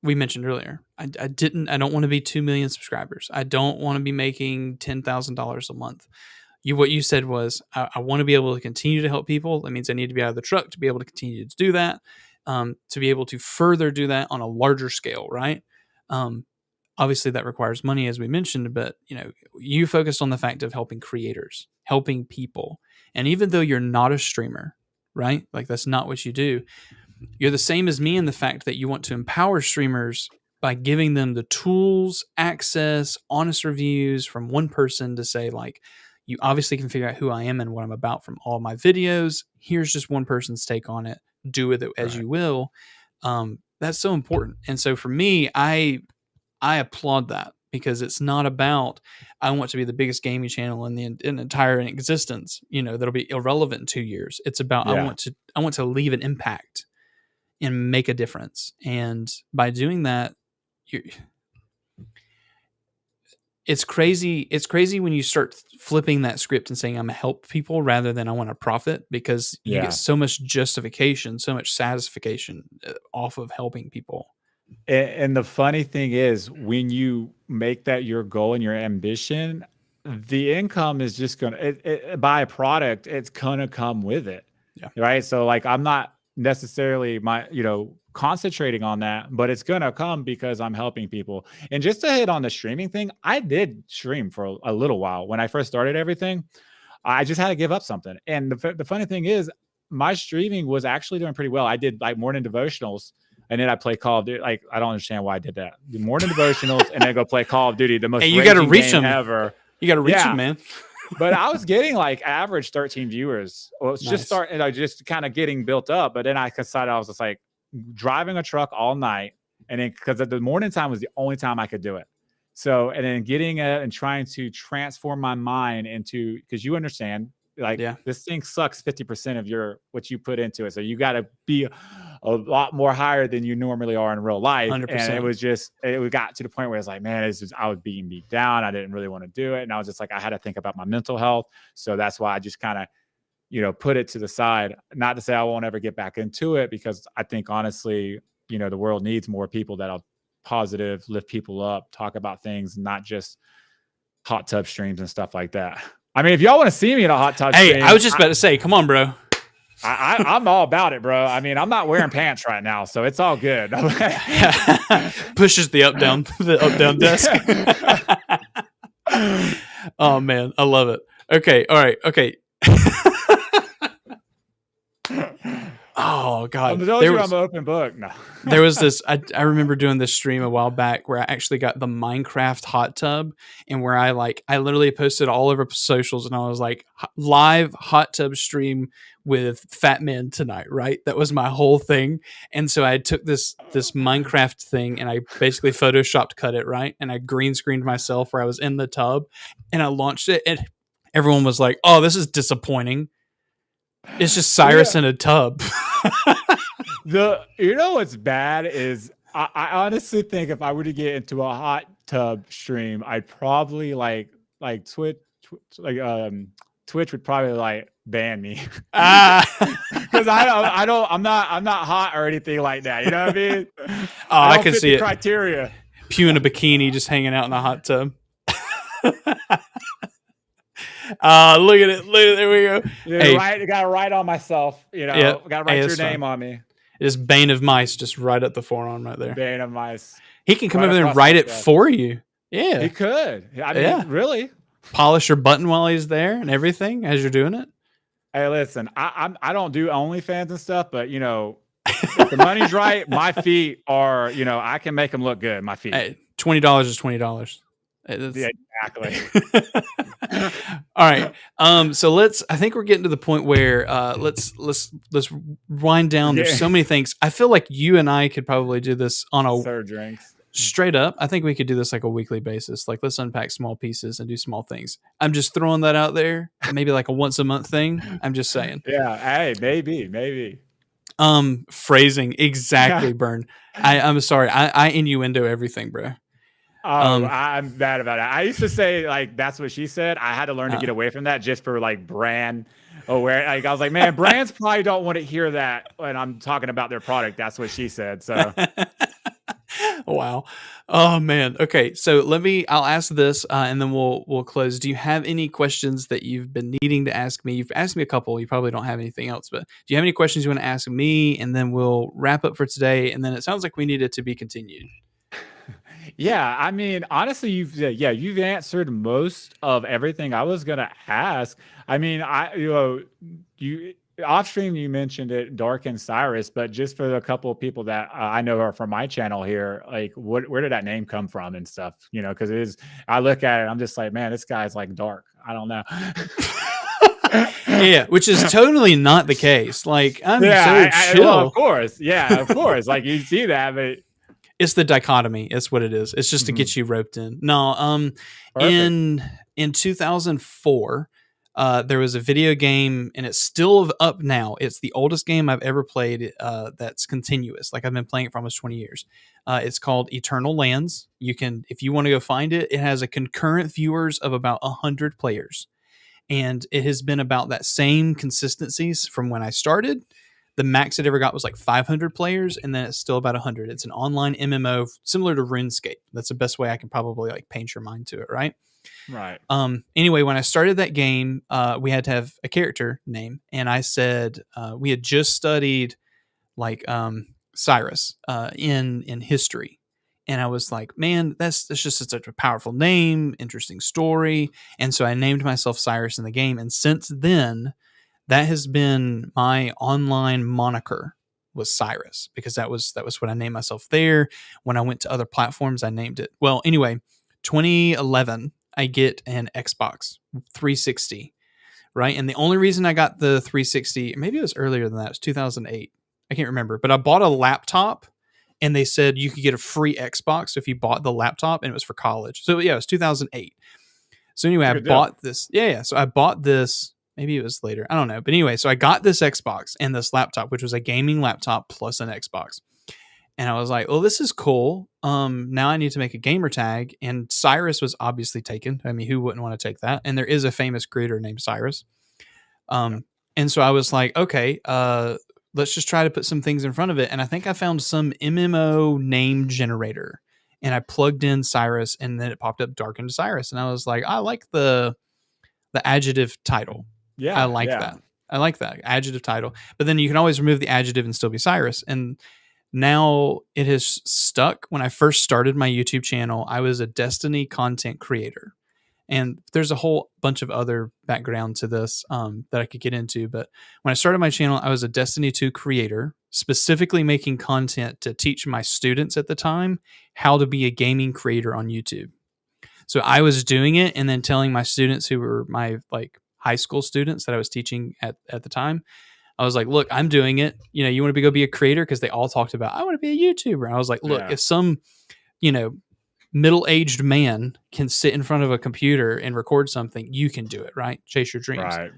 we mentioned earlier, I don't want to be 2 million subscribers. I don't want to be making $10,000 a month. What you said was, I want to be able to continue to help people. That means I need to be out of the truck to be able to continue to do that, to be able to further do that on a larger scale, right? Obviously that requires money, as we mentioned, but you focused on the fact of helping creators, helping people. And even though you're not a streamer, right? Like that's not what you do. You're the same as me in the fact that you want to empower streamers by giving them the tools, access, honest reviews from one person to say, like, you obviously can figure out who I am and what I'm about from all my videos. Here's just one person's take on it. Do with it as you will. That's so important. And so for me, I applaud that, because it's not about, I want to be the biggest gaming channel in the entire existence, that'll be irrelevant in 2 years. It's about, I want to leave an impact and make a difference. And by doing that, it's crazy. It's crazy when you start flipping that script and saying I'm gonna help people rather than I want to profit, because you get so much justification, so much satisfaction off of helping people. And the funny thing is, when you make that your goal and your ambition, the income is just gonna buy a product. It's gonna come with it, right? So like, I'm not necessarily concentrating on that, but it's gonna come because I'm helping people. And just to hit on the streaming thing, I did stream for a little while when I first started everything. I just had to give up something. And the funny thing is, my streaming was actually doing pretty well. I did like morning devotionals, and then I play Call of Duty. Like, I don't understand why I did that. The morning devotionals, and then go play Call of Duty, the most you got to reach them ever. You got to reach them, man. But I was getting like average 13 viewers. Well, it's just just kind of getting built up. But then I decided, I was just like driving a truck all night, and then because the morning time was the only time I could do it. So, and then getting it and trying to transform my mind into, because you understand, like, this thing sucks 50% of what you put into it. So you got to be a lot more higher than you normally are in real life. 100%. And it got to the point where it's like, man, I was being beat down. I didn't really want to do it. And I was just like, I had to think about my mental health. So that's why I just kind of, put it to the side. Not to say I won't ever get back into it, because I think honestly, the world needs more people that are positive, lift people up, talk about things, not just hot tub streams and stuff like that. I mean, if y'all want to see me in a hot tub stream, I was just about to say, come on, bro. I'm all about it, bro. I mean, I'm not wearing pants right now, so it's all good. Pushes the up down desk. Oh man, I love it. Okay, all right, okay. Oh God, I'm an open book. No. There was this. I remember doing this stream a while back where I actually got the Minecraft hot tub, and where I literally posted all over socials, and I was like, live hot tub stream with fat men tonight, right? That was my whole thing. And so I took this Minecraft thing, and I basically photoshopped cut it, right, and I green screened myself where I was in the tub, and I launched it, and everyone was like, "Oh, this is disappointing. It's just Cyrus in a tub." What's bad is I honestly think if I were to get into a hot tub stream, I'd probably like Twitch would probably ban me. Because I'm not hot or anything like that. You know what I mean? Oh, I can see it. Criteria. Pew in a bikini, just hanging out in the hot tub. Look at it. There we go. Hey. I got to write on myself. Got to write your name on me. It's Bane of Mice, just right at the forearm right there. Bane of Mice. He can come over there and write it for you. Yeah. He could. I mean, really. Polish your button while he's there and everything as you're doing it. Hey, listen, I don't do OnlyFans and stuff, but if the money's right, my feet are, I can make them look good. My feet. Hey, $20 is $20. Yeah, exactly. All right. So I think we're getting to the point where let's wind down. There's so many things. I feel like you and I could probably do this on a Sir Drinks. Straight up. I think we could do this like a weekly basis. Like, let's unpack small pieces and do small things. I'm just throwing that out there. Maybe like a once a month thing. I'm just saying. Yeah. Hey, maybe. Phrasing exactly. Burn. I'm sorry. I innuendo everything, bro. Oh, I'm bad about it. I used to say like that's what she said. I had to learn to get away from that just for like brand aware. Like I was like, man, brands probably don't want to hear that when I'm talking about their product. That's what she said. So Wow. Oh man. Okay. So I'll ask this, and then we'll close. Do you have any questions that you've been needing to ask me? You've asked me a couple. You probably don't have anything else, but do you have any questions you want to ask me? And then we'll wrap up for today. And then it sounds like we need it to be continued. yeah, I mean, honestly, you've answered most of everything I was gonna ask. I mean, you off stream you mentioned it, Dark and Cyrus, but just for the couple of people that I know are from my channel here, like, where did that name come from and stuff? You know, because it is. I look at it, I'm just like, man, this guy's like dark. I don't know. Yeah, which is totally not the case. Like I'm so chill. Well, of course, yeah, of course. Like you see that, but it's the dichotomy. It's what it is. It's just to get you roped in. No, in 2004, there was a video game, and it's still up now. It's the oldest game I've ever played. That's continuous. Like I've been playing it for almost 20 years. It's called Eternal Lands. You can, if you want to go find it, it has a concurrent viewers of about 100 players, and it has been about that same consistencies from when I started. The max it ever got was like 500 players, and then it's still about 100. It's an online MMO similar to RuneScape. That's the best way I can probably like paint your mind to it, right? Right. Anyway, when I started that game, we had to have a character name, and I said we had just studied like Cyrus in history, and I was like, man, that's just such a powerful name, interesting story, and so I named myself Cyrus in the game, and since then, that has been my online moniker was Cyrus, because that was what I named myself there. When I went to other platforms, I named it. Well, anyway, 2011, I get an Xbox 360, right? And the only reason I got the 360, maybe it was earlier than that, it was 2008. I can't remember, but I bought a laptop, and they said you could get a free Xbox if you bought the laptop, and it was for college. So yeah, it was 2008. So anyway, I bought this. Yeah. So I bought this. Maybe it was later. I don't know. But anyway, so I got this Xbox and this laptop, which was a gaming laptop plus an Xbox. And I was like, well, this is cool. Now I need to make a gamer tag. And Cyrus was obviously taken. I mean, who wouldn't want to take that? And there is a famous creator named Cyrus. And so I was like, okay, let's just try to put some things in front of it. And I think I found some MMO name generator. And I plugged in Cyrus, and then it popped up Dark into Cyrus. And I was like, I like the adjective title. Yeah, I like that. I like that adjective title. But then you can always remove the adjective and still be Cyrus. And now it has stuck. When I first started my YouTube channel, I was a Destiny content creator. And there's a whole bunch of other background to this that I could get into. But when I started my channel, I was a Destiny 2 creator, specifically making content to teach my students at the time how to be a gaming creator on YouTube. So I was doing it and then telling my students, who were my like high school students that I was teaching at the time, I was like, look, I'm doing it. You know, you want to go be a creator? Because they all talked about, I want to be a YouTuber. And I was like, look, if some, middle-aged man can sit in front of a computer and record something, you can do it, right? Chase your dreams. Right.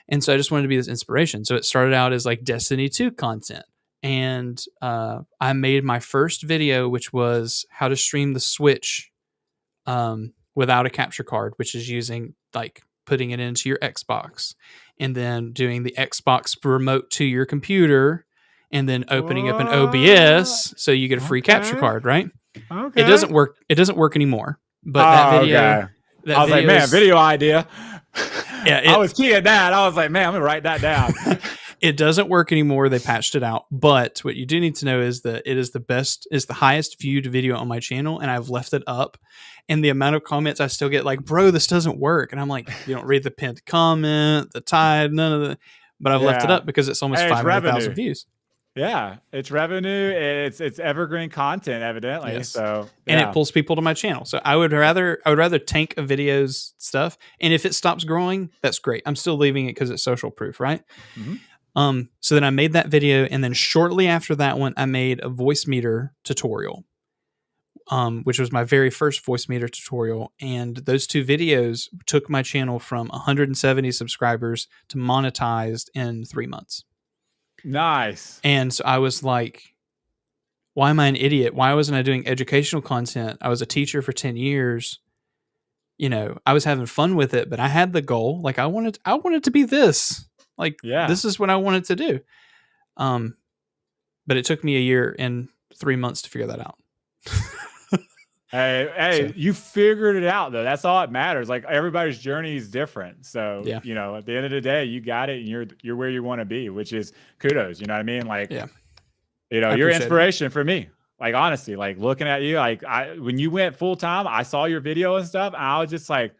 And so I just wanted to be this inspiration. So it started out as like Destiny 2 content. And I made my first video, which was how to stream the Switch without a capture card, which is using like putting it into your Xbox and then doing the Xbox remote to your computer and then opening up an OBS so you get a free capture card, right? Okay. It doesn't work. It doesn't work anymore. But that video, I was like, man, video idea. Yeah, I was keying that. I was like, man, I'm gonna write that down. It doesn't work anymore. They patched it out. But what you do need to know is that it is the highest viewed video on my channel, and I've left it up. And the amount of comments I still get, like, bro, this doesn't work. And I'm like, you don't read the pinned comment, the tide, none of the. But I've left it up because it's almost 500,000 views. Yeah, it's revenue. It's evergreen content, evidently. Yes. So and it pulls people to my channel. So I would rather tank a video's stuff. And if it stops growing, that's great. I'm still leaving it because it's social proof, right? Mm-hmm. So then I made that video, and then shortly after that one, I made a voice meter tutorial, which was my very first voice meter tutorial. And those two videos took my channel from 170 subscribers to monetized in 3 months. Nice. And so I was like, why am I an idiot? Why wasn't I doing educational content? I was a teacher for 10 years. I was having fun with it, but I had the goal. Like I wanted to be this. Like Yeah. this is what I wanted to do. But it took me a year and 3 months to figure that out. Hey, you figured it out though. That's all that matters. Like everybody's journey is different. So, Yeah. at the end of the day, you got it and you're where you want to be, which is kudos. You know what I mean? Like, Yeah. You're inspiration for me. Like, honestly, like looking at you, like when you went full time, I saw your video and stuff. And I was just like,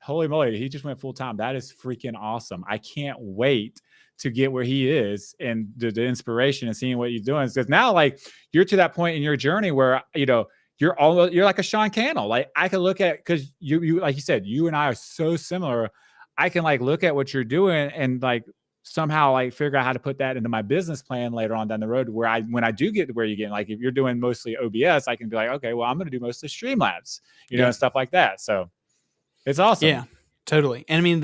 holy moly, he just went full time. That is freaking awesome. I can't wait to get where he is and the inspiration and seeing what he's doing. Because now, like, you're to that point in your journey where, you're like a Sean Cannell. Like I can look at, because you like you said, you and I are so similar. I can like look at what you're doing and like somehow like figure out how to put that into my business plan later on down the road. Where when I do get to where you get, like if you're doing mostly OBS, I can be like, okay, well I'm going to do mostly Streamlabs, and stuff like that. So it's awesome. Yeah, totally. And I mean,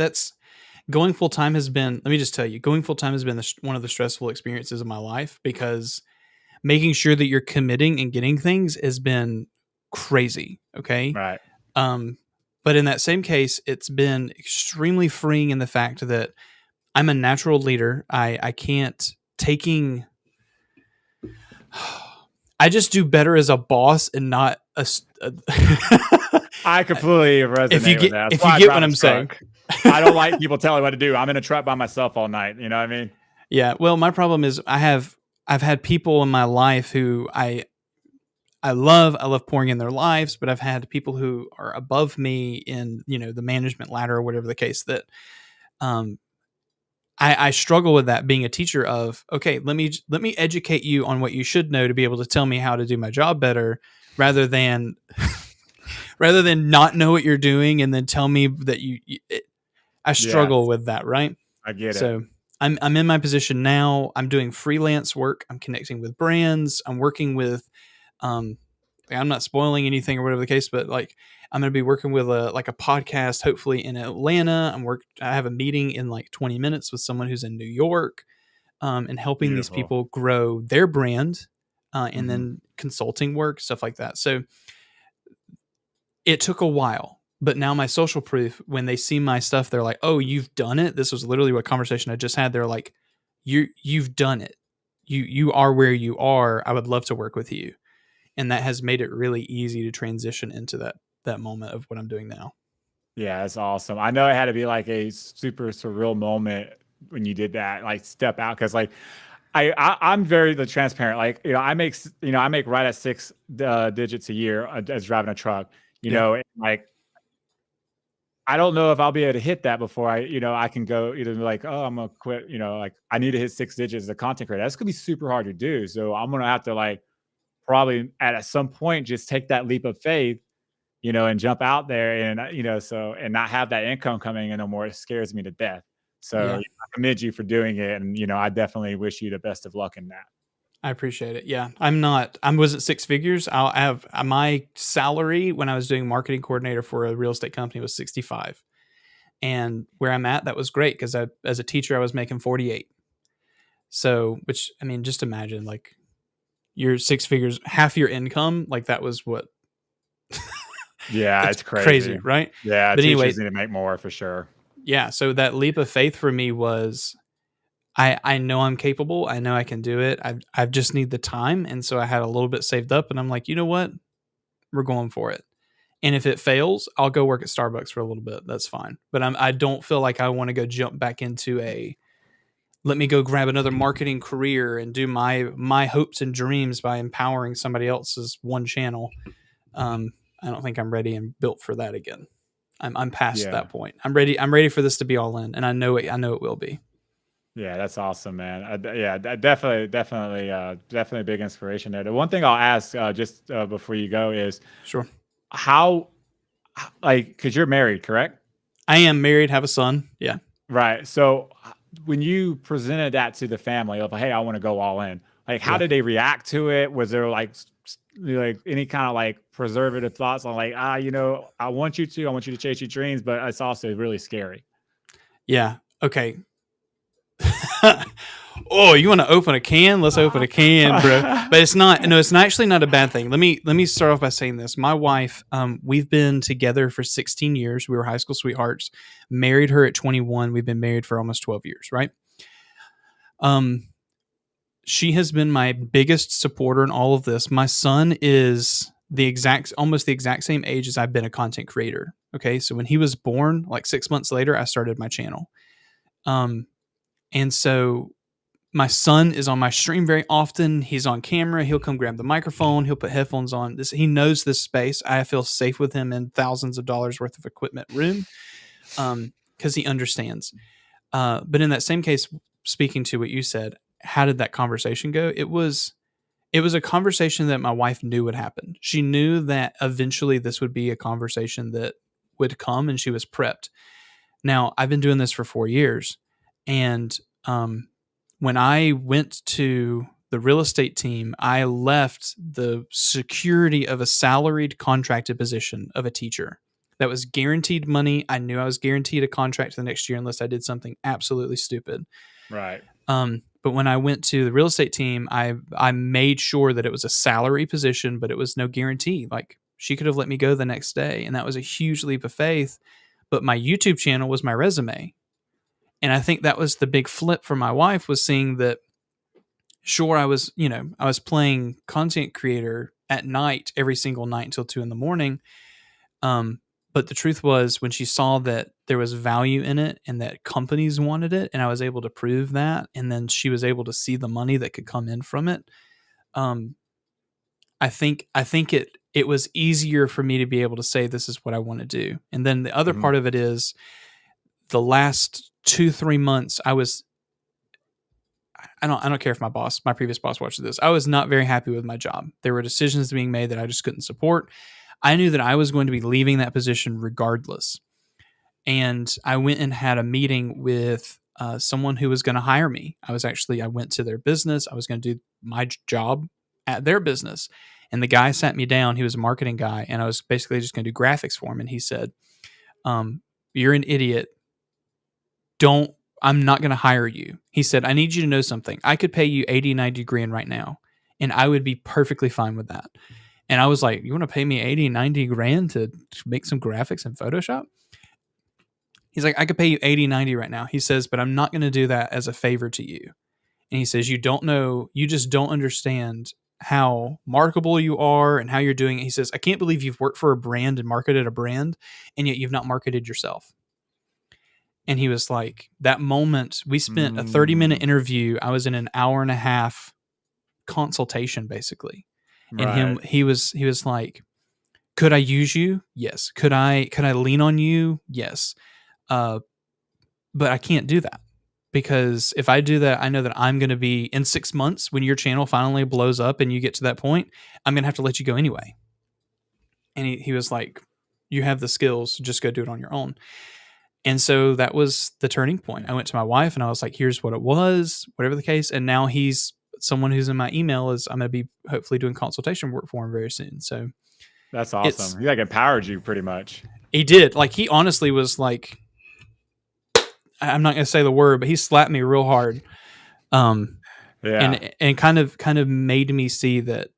going full time has been. Let me just tell you, going full time has been one of the stressful experiences of my life, because making sure that you're committing and getting things has been crazy. Okay. Right. But in that same case, it's been extremely freeing in the fact that I'm a natural leader. I can't taking. I just do better as a boss and not a. I completely resonate with that. If you get what I'm saying. I don't like people telling me what to do. I'm in a truck by myself all night. You know what I mean? Yeah. Well, my problem is I've had people in my life who I love pouring in their lives, but I've had people who are above me in, the management ladder or whatever the case, that I struggle with that, being a teacher of, okay, let me educate you on what you should know to be able to tell me how to do my job better, rather than not know what you're doing and then tell me that I struggle with that. Right. I get it. So I'm in my position now. I'm doing freelance work. I'm connecting with brands. I'm working with, I'm not spoiling anything or whatever the case, but like I'm going to be working with a podcast, hopefully in Atlanta. I have a meeting in like 20 minutes with someone who's in New York, and helping these people grow their brand, and then consulting work, stuff like that. So it took a while. But now my social proof, when they see my stuff, they're like, oh, you've done it. This was literally what conversation I just had. They're like, you've done it. You are where you are. I would love to work with you. And that has made it really easy to transition into that moment of what I'm doing now. Yeah, that's awesome. I know it had to be like a super surreal moment when you did that, like step out. Cause like I'm very transparent. Like, I make right at 6 digits a year as driving a truck, and like, I don't know if I'll be able to hit that before I can go either like, oh, I'm gonna quit, like I need to hit 6 digits as a content creator. That's gonna be super hard to do. So I'm gonna have to like probably at some point just take that leap of faith, and jump out there and, and not have that income coming in no more. It scares me to death. So I commend you for doing it. And, I definitely wish you the best of luck in that. I appreciate it. Yeah. I was at 6 figures. I'll have my salary when I was doing marketing coordinator for a real estate company was 65. And where I'm at, that was great, because as a teacher, I was making 48. So, which, I mean, just imagine like your 6 figures, half your income, like that was what. Yeah, it's crazy. Right? Yeah, but anyway, need to make more for sure. Yeah. So that leap of faith for me was, I know I'm capable. I know I can do it. I just need the time. And so I had a little bit saved up, and I'm like, you know what? We're going for it. And if it fails, I'll go work at Starbucks for a little bit. That's fine. But I don't feel like I want to go jump back into let me go grab another marketing career and do my hopes and dreams by empowering somebody else's one channel. I don't think I'm ready and built for that again. I'm past that point. I'm ready for this to be all in, and I know it will be. Yeah, that's awesome, man. Definitely a big inspiration there. The one thing I'll ask just before you go is, sure, how, like, because you're married, correct? I am married, have a son. Yeah. Right. So when you presented that to the family of, hey, I want to go all in, like, how did they react to it? Was there like any kind of like preservative thoughts on like, I want you to chase your dreams, but it's also really scary? Yeah. Okay. Oh, you want to open a can? Let's open a can, bro. But it's not. No, it's not actually not a bad thing. Let me start off by saying this. My wife, we've been together for 16 years. We were high school sweethearts. Married her at 21. We've been married for almost 12 years, right? She has been my biggest supporter in all of this. My son is almost the exact same age as I've been a content creator. Okay, so when he was born, like 6 months later, I started my channel. And so my son is on my stream very often. He's on camera. He'll come grab the microphone. He'll put headphones on. He knows this space. I feel safe with him in thousands of dollars worth of equipment room, because he understands. But in that same case, speaking to what you said, how did that conversation go? It was a conversation that my wife knew would happen. She knew that eventually this would be a conversation that would come, and she was prepped. Now, I've been doing this for 4 years, and when I went to the real estate team, I left the security of a salaried contracted position of a teacher. That was guaranteed money. I knew I was guaranteed a contract the next year unless I did something absolutely stupid. Right. But when I went to the real estate team, I made sure that it was a salary position, but it was no guarantee. Like, she could have let me go the next day, and that was a huge leap of faith. But my YouTube channel was my resume. And I think that was the big flip for my wife, was seeing that, sure, I was playing content creator at night every single night until 2 a.m. But the truth was, when she saw that there was value in it and that companies wanted it, and I was able to prove that, and then she was able to see the money that could come in from it. I think it was easier for me to be able to say, this is what I want to do. And then the other part of it is, the last 2-3 months, I don't care if my previous boss watches this. I was not very happy with my job. There were decisions being made that I just couldn't support. I knew that I was going to be leaving that position regardless. And I went and had a meeting with someone who was going to hire me. I went to their business. I was going to do my job at their business. And the guy sat me down. He was a marketing guy. And I was basically just going to do graphics for him. And he said, you're an idiot. I'm not going to hire you. He said, I need you to know something. I could pay you 80, 90 grand right now, and I would be perfectly fine with that. And I was like, you want to pay me 80, 90 grand to make some graphics in Photoshop? He's like, I could pay you 80, 90 right now. He says, but I'm not going to do that as a favor to you. And he says, you just don't understand how marketable you are and how you're doing it. He says, I can't believe you've worked for a brand and marketed a brand, and yet you've not marketed yourself. And he was like, that moment, we spent a 30-minute interview. I was in an hour and a half consultation, basically. And he was like, could I use you? Yes. Could I lean on you? Yes. But I can't do that, because if I do that, I know that I'm going to be, in 6 months, when your channel finally blows up and you get to that point, I'm going to have to let you go anyway. And he was like, you have the skills, just go do it on your own. And so that was the turning point. I went to my wife and I was like, here's what it was, whatever the case. And now he's someone who's in my email. I'm going to be hopefully doing consultation work for him very soon. So that's awesome. He like empowered you pretty much. He did. Like, he honestly was like, I'm not going to say the word, but he slapped me real hard. And kind of made me see that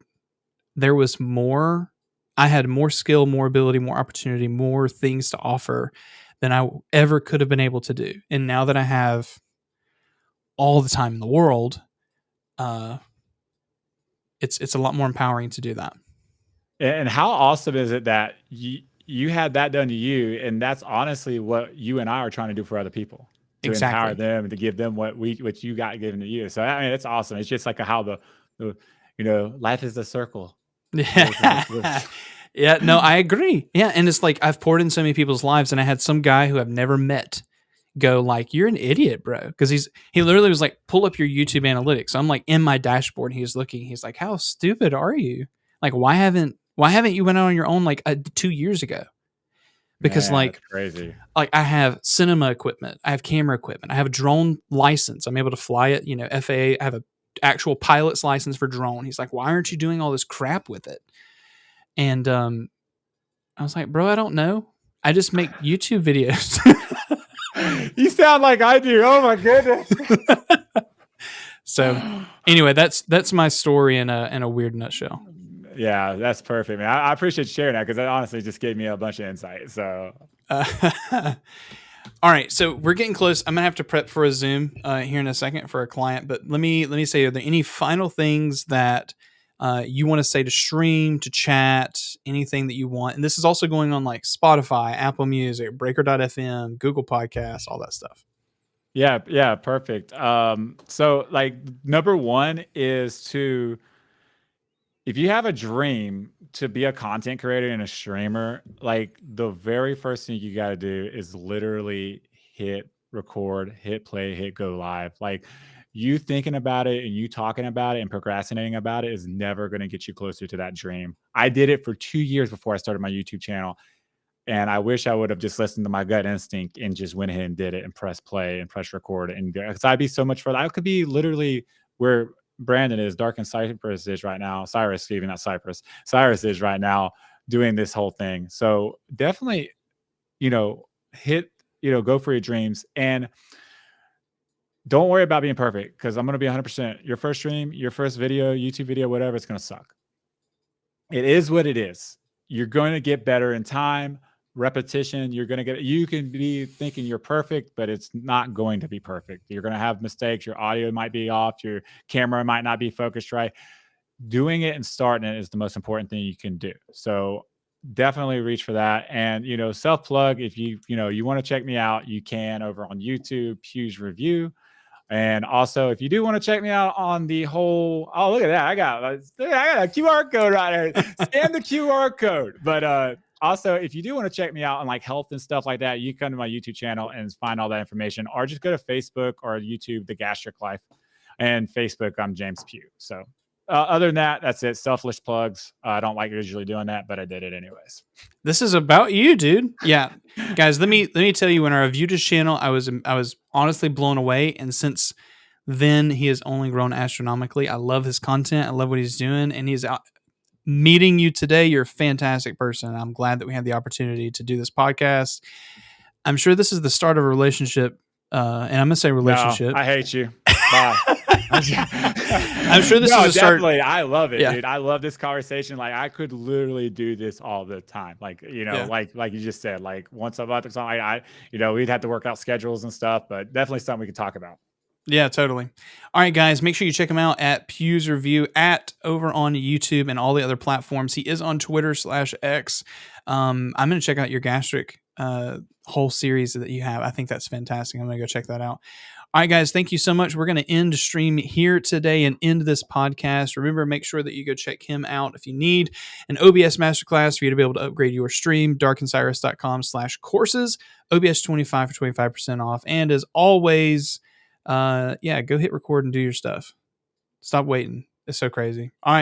there was more. I had more skill, more ability, more opportunity, more things to offer than I ever could have been able to do. And now that I have all the time in the world, it's a lot more empowering to do that. And how awesome is it that you had that done to you, and that's honestly what you and I are trying to do for other people, to empower them, to give them what you got given to you. So I mean, it's awesome. It's just like how the life is a circle. Yeah, no, I agree. Yeah, and it's like, I've poured in so many people's lives, and I had some guy who I've never met go like, you're an idiot, bro. Because he literally was like, pull up your YouTube analytics. So I'm like in my dashboard, and he was looking. He's like, how stupid are you? Like, why haven't you went out on your own like 2 years ago? Because like, that's crazy. Like, I have cinema equipment, I have camera equipment, I have a drone license. I'm able to fly it. FAA. I have a actual pilot's license for drone. He's like, why aren't you doing all this crap with it? And I was like, bro, I don't know. I just make YouTube videos. You sound like I do. Oh my goodness. So anyway, that's my story in a weird nutshell. Yeah, that's perfect, man. I appreciate you sharing that because that honestly just gave me a bunch of insight. So, all right, so we're getting close. I'm gonna have to prep for a Zoom here in a second for a client, but let me say, are there any final things that you want to say to stream, to chat, anything that you want? And this is also going on like Spotify, Apple Music, Breaker.fm, Google Podcasts, all that stuff. yeah, perfect. So like number one is to, if you have a dream to be a content creator and a streamer, like the very first thing you got to do is literally hit record, hit play, hit go live. Like you thinking about it and you talking about it and procrastinating about it is never going to get you closer to that dream. I did it for 2 years before I started my YouTube channel. And I wish I would have just listened to my gut instinct and just went ahead and did it and press play and press record. And because I'd be so much further, I could be literally where Brandon is, Dark and Cypress is right now. Cyrus, Stevie, not Cypress. Cyrus is right now doing this whole thing. So definitely, hit, go for your dreams and don't worry about being perfect because I'm going to be 100%. Your first stream, your first video, YouTube video, whatever, it's going to suck. It is what it is. You're going to get better in time. Repetition, you can be thinking you're perfect, but it's not going to be perfect. You're going to have mistakes. Your audio might be off. Your camera might not be focused right. Doing it and starting it is the most important thing you can do. So definitely reach for that. And, self plug, if you want to check me out, you can over on YouTube, Pew's Review. And also, if you do want to check me out on the whole, oh, look at that. I got a QR code right there. Scan the QR code. But, also, if you do want to check me out on like health and stuff like that, you come to my YouTube channel and find all that information, or just go to Facebook or YouTube, The Gastric Life, and Facebook, I'm James Pew. So other than that, that's it. Selfish plugs. I don't like usually doing that, but I did it anyways. This is about you, dude. Yeah, guys, let me tell you, when I reviewed his channel, I was honestly blown away, and since then he has only grown astronomically. I love his content. I love what he's doing, and he's out. Meeting you today, you're a fantastic person. I'm glad that we had the opportunity to do this podcast. I'm sure this is the start of a relationship, and I'm gonna say relationship. No, I hate you. Bye. I'm sure this is a start. Definitely. I love it, dude. I love this conversation. Like I could literally do this all the time. Like, like you just said, like once a month or something. We'd have to work out schedules and stuff, but definitely something we could talk about. Yeah, totally. All right, guys, make sure you check him out at Pew's Review over on YouTube and all the other platforms. He is on Twitter/X. I'm going to check out your gastric whole series that you have. I think that's fantastic. I'm going to go check that out. All right, guys, thank you so much. We're going to end the stream here today and end this podcast. Remember, make sure that you go check him out if you need an OBS masterclass for you to be able to upgrade your stream, darkandcyrus.com/courses, OBS 25 for 25% off. And as always, go hit record and do your stuff. Stop waiting. It's so crazy. All right.